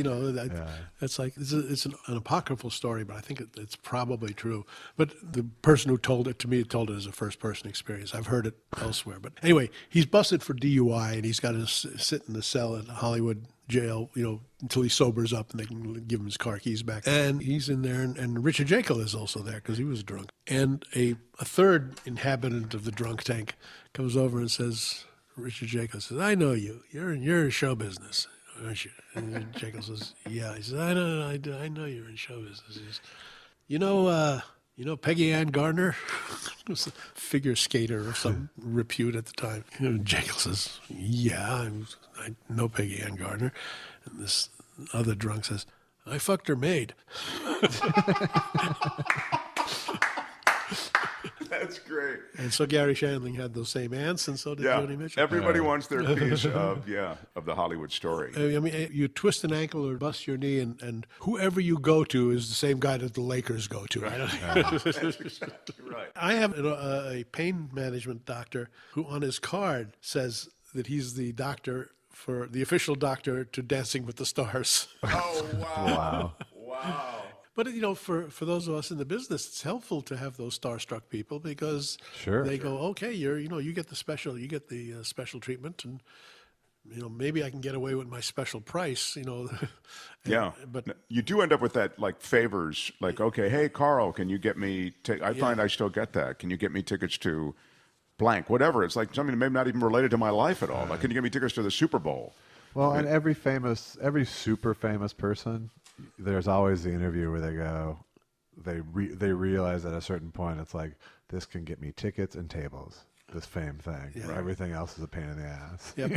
that's like, it's an apocryphal story, but I think it's probably true. But the person who told it to me told it as a first-person experience. I've heard it elsewhere. But anyway, he's busted for DUI, and he's got to sit in the cell at Hollywood jail, until he sobers up and they can give him his car keys back. And he's in there, and Richard Jekyll is also there because he was drunk. And a third inhabitant of the drunk tank comes over and says, Richard Jekyll says, I know you. You're in show business, aren't you? And Jekyll says, yeah. He says, I know you're in show business. He says, you know Peggy Ann Gardner? Was a figure skater of some repute at the time. Jekyll says, yeah, I know Peggy Ann Gardner. And this other drunk says, I fucked her maid. That's great. And so Gary Shandling had those same ants, and so did Joni Mitchell. Everybody wants their piece of the Hollywood story. I mean, you twist an ankle or bust your knee, and whoever you go to is the same guy that the Lakers go to. Right. I have a pain management doctor who on his card says that he's the official doctor to Dancing with the Stars. Oh, wow. Wow. But, for those of us in the business, it's helpful to have those starstruck people because they go, okay, you get the special treatment, and maybe I can get away with my special price, Yeah, but you do end up with that, like, favors, like, okay, hey, Carl, can you get me, I find I still get that. Can you get me tickets to blank, whatever. It's like something maybe not even related to my life at all. Like, can you get me tickets to the Super Bowl? Well, and every super famous person, there's always the interview where they go, they realize at a certain point, it's like, this can get me tickets and tables, this fame thing. Yeah. Everything else is a pain in the ass. Yep.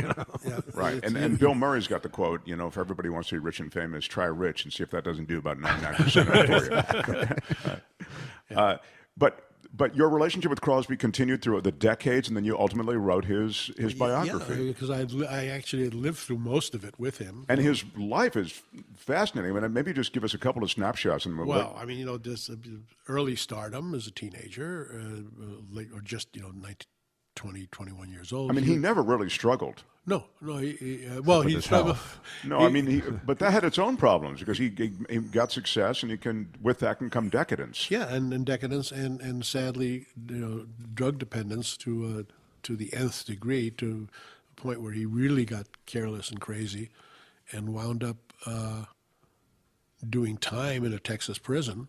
Yeah. Right. And Bill Murray's got the quote, if everybody wants to be rich and famous, try rich and see if that doesn't do about 99% of it for you. But your relationship with Crosby continued through the decades, and then you ultimately wrote his biography. Yeah, because I actually had lived through most of it with him. And his life is fascinating. I mean, maybe just give us a couple of snapshots. Well, I mean, just early stardom as a teenager, late, or just 19, 20, 21 years old. I mean, he never really struggled. No. He struggled. No, I mean, but that had its own problems because he got success, and with that can come decadence. Yeah, and decadence, and sadly, drug dependence to the nth degree, to a point where he really got careless and crazy, and wound up doing time in a Texas prison,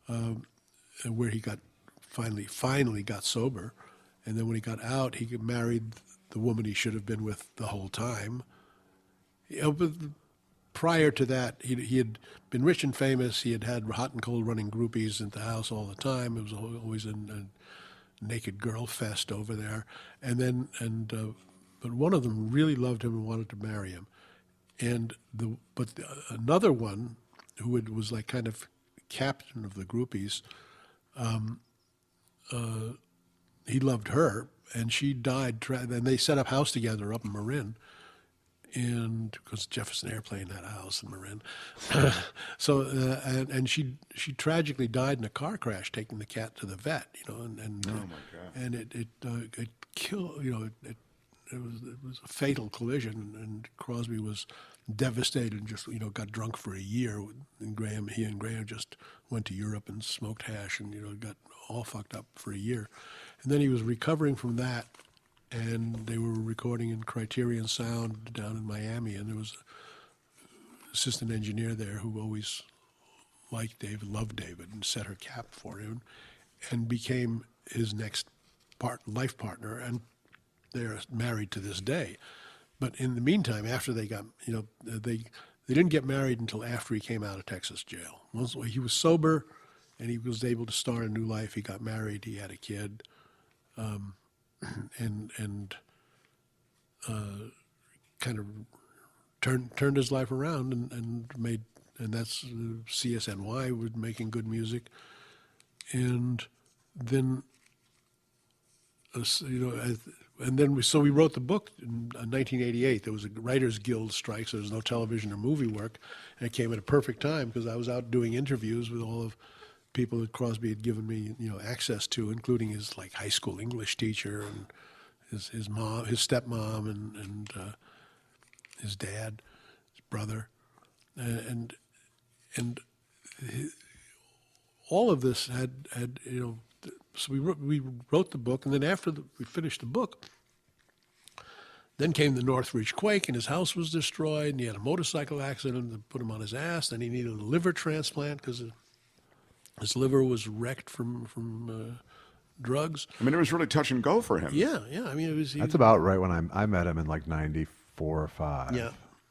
where he got finally got sober. And then when he got out, he married the woman he should have been with the whole time. But prior to that, he had been rich and famous. He had hot and cold running groupies at the house all the time. It was always a naked girl fest over there. But one of them really loved him and wanted to marry him. But another one, who was like kind of captain of the groupies, he loved her, and she died. And they set up house together up in Marin, and because Jefferson Airplane had a house in Marin. So and she tragically died in a car crash taking the cat to the vet. Oh my God! And it killed. It was a fatal collision, and Crosby was devastated and just got drunk for a year. And he and Graham just went to Europe and smoked hash and got all fucked up for a year. And then he was recovering from that, and they were recording in Criterion Sound down in Miami, and there was an assistant engineer there who always liked David, loved David, and set her cap for him, and became his next life partner, and they're married to this day. But in the meantime, after they got, they didn't get married until after he came out of Texas jail. Once he was sober, and he was able to start a new life. He got married. He had a kid, and kind of turned his life around and that's CSNY was making good music, and then so we wrote the book in 1988. There was a Writers Guild strike, so there was no television or movie work, and it came at a perfect time because I was out doing interviews with all of people that Crosby had given me, access to, including his high school English teacher and his mom, his stepmom, and his dad, his brother, and all of this had So we wrote the book, and then after we finished the book, then came the Northridge quake, and his house was destroyed, and he had a motorcycle accident that put him on his ass, and he needed a liver transplant because his liver was wrecked from drugs. I mean, it was really touch and go for him. Yeah. I mean, That's about right when I met him in like '94 or '95.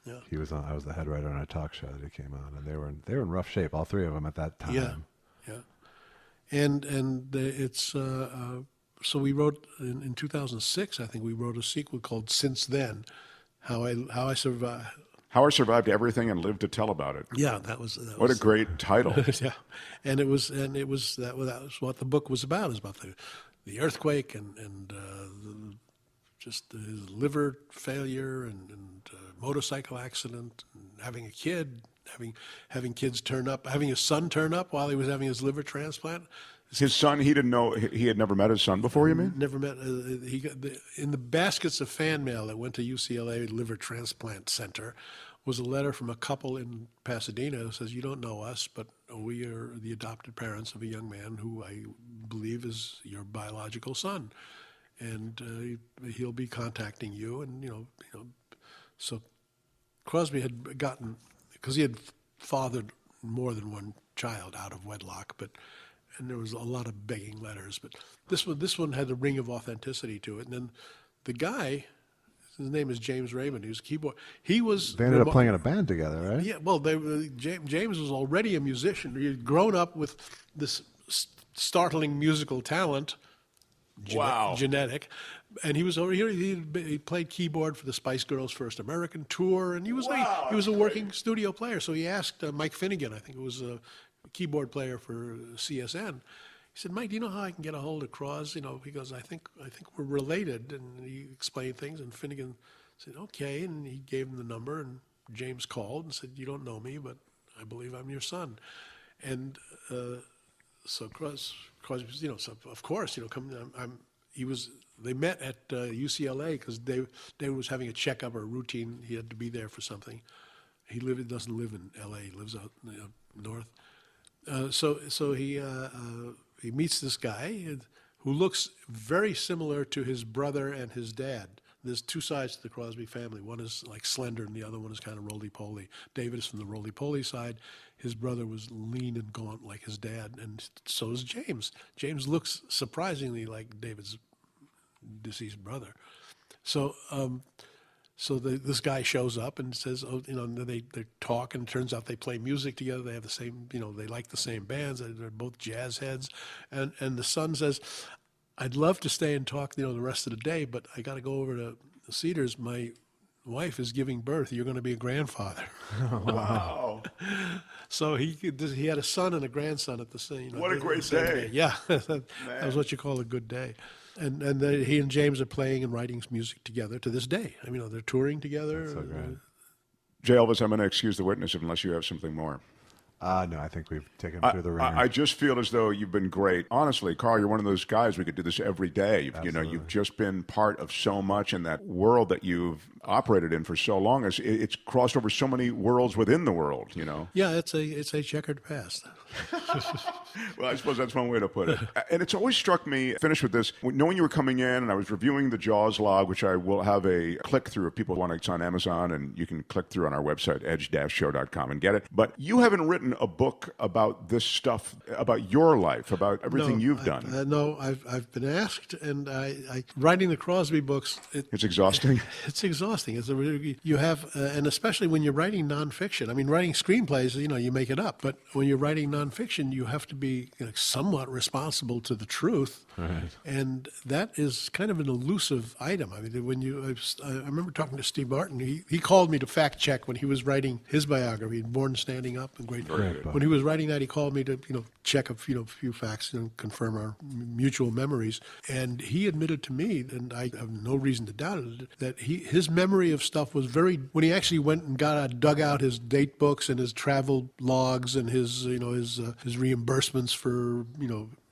Yeah. He was I was the head writer on a talk show that he came on, and they were in rough shape, all three of them at that time. Yeah. And it's so we wrote in 2006. I think we wrote a sequel called "Since Then," how I survived. How I survived everything and lived to tell about it. Yeah, that was what a great title. Yeah, and it was that was what the book was about. It was about the earthquake and just his liver failure and motorcycle accident, and having a kid, having kids turn up, having his son turn up while he was having his liver transplant. His son, he didn't know, he had never met his son before, you mean? Never met. He got in the baskets of fan mail that went to UCLA Liver Transplant Center was a letter from a couple in Pasadena who says, "You don't know us, but we are the adopted parents of a young man who I believe is your biological son, and he'll be contacting you." And so Crosby had gotten, because he had fathered more than one child out of wedlock, and there was a lot of begging letters, but this one had a ring of authenticity to it. And then the guy, his name is James Raymond, who's a keyboard. They ended up playing in a band together, right? Yeah. Well, James was already a musician. He had grown up with this startling musical talent. Wow. Genetic. And he was over here. He played keyboard for the Spice Girls' first American tour, and he was a working studio player. So he asked Mike Finnegan, I think it was a keyboard player for CSN. He said, "Mike, do you know how I can get a hold of Cros? He goes, I think we're related." And he explained things, and Finnegan said, "Okay," and he gave him the number, and James called and said, "You don't know me, but I believe I'm your son." And so Crosby, so of course, come. They met at UCLA because they was having a checkup or a routine. He had to be there for something. He doesn't live in L.A. He lives out north. So he meets this guy who looks very similar to his brother and his dad. There's two sides to the Crosby family. One is like slender, and the other one is kind of roly-poly. David is from the roly-poly side. His brother was lean and gaunt like his dad, and so is James. James looks surprisingly like David's deceased brother. So this guy shows up and says, they talk, and it turns out they play music together. They have the same, they like the same bands. They're both jazz heads. And the son says, "I'd love to stay and talk, the rest of the day, but I got to go over to Cedars. My wife is giving birth. You're going to be a grandfather." Wow. So he had a son and a grandson at the same. What a great day. Yeah, that was what you call a good day. And he and James are playing and writing music together to this day. I mean, they're touring together. That's so great. J.Elvis, I'm going to excuse the witness unless you have something more. No, I think we've taken him through the ringer. I just feel as though you've been great. Honestly, Carl, you're one of those guys, we could do this every day. You've just been part of so much in that world that you've operated in for so long. It's crossed over so many worlds within the world, Yeah, it's a checkered past. Well, I suppose that's one way to put it. And it's always struck me, finish with this, knowing you were coming in and I was reviewing the Jaws log, which I will have a click through if people want it. It's on Amazon, and you can click through on our website, edge-show.com, and get it. But you haven't written written a book about this stuff, about your life, about everything you've done. No, I've been asked, and I writing the Crosby books. It's exhausting. It's exhausting. You have, and especially when you're writing nonfiction. I mean, writing screenplays, you make it up. But when you're writing nonfiction, you have to be somewhat responsible to the truth, Right. and that is kind of an elusive item. I mean, I remember talking to Steve Martin. He called me to fact check when he was writing his biography, Born Standing Up, and great. When he was writing that, he called me to check a few facts and confirm our mutual memories. And he admitted to me, and I have no reason to doubt it, that his memory of stuff was when he actually went and dug out his date books and his travel logs and his reimbursements for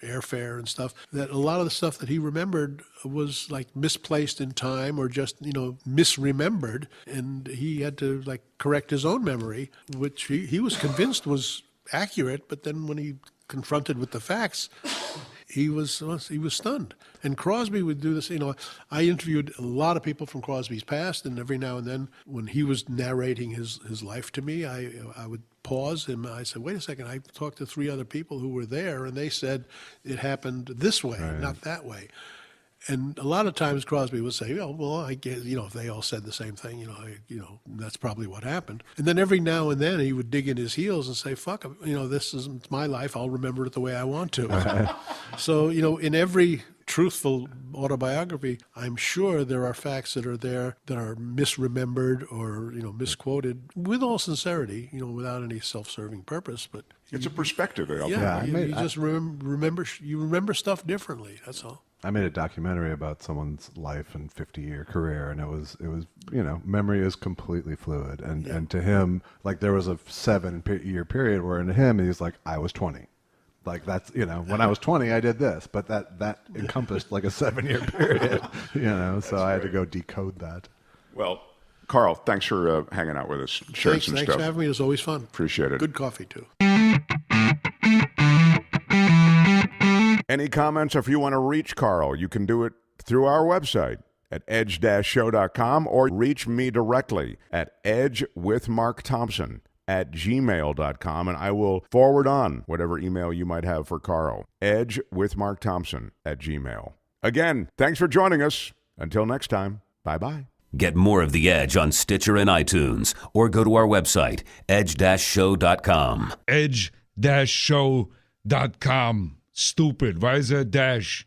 airfare and stuff, that a lot of the stuff that he remembered was like misplaced in time or just misremembered, and he had to correct his own memory, which he was convinced was accurate, but then when he confronted with the facts, he was stunned. And Crosby would do this. I interviewed a lot of people from Crosby's past, and every now and then, when he was narrating his life to me, I would pause and I said, "Wait a second." I talked to 3 other people who were there, and they said it happened this way, not that way. And a lot of times Crosby would say, well, I guess, if they all said the same thing, that's probably what happened. And then every now and then he would dig in his heels and say, fuck, this isn't my life. I'll remember it the way I want to. So, in every truthful autobiography, I'm sure there are facts that are there that are misremembered or, misquoted with all sincerity, without any self-serving purpose. But it's a perspective. You just remember stuff differently. That's all. I made a documentary about someone's life and 50-year career, and it was memory is completely fluid, and to him, there was a 7-year period where in him he's like, I was 20. That's when I was 20 I did this, but that encompassed a 7-year period, so I had to go decode that. Well, Carl, thanks for hanging out with us, sharing some Thanks stuff. for having me. It was always fun. Appreciate it. Good coffee too. Any comments, or if you want to reach Carl, you can do it through our website at edge-show.com or reach me directly at edgewithmarkthompson@gmail.com, and I will forward on whatever email you might have for Carl. edgewithmarkthompson@gmail. Again, thanks for joining us. Until next time, bye-bye. Get more of The Edge on Stitcher and iTunes, or go to our website, edge-show.com. edge-show.com. Stupid. Why is there a dash?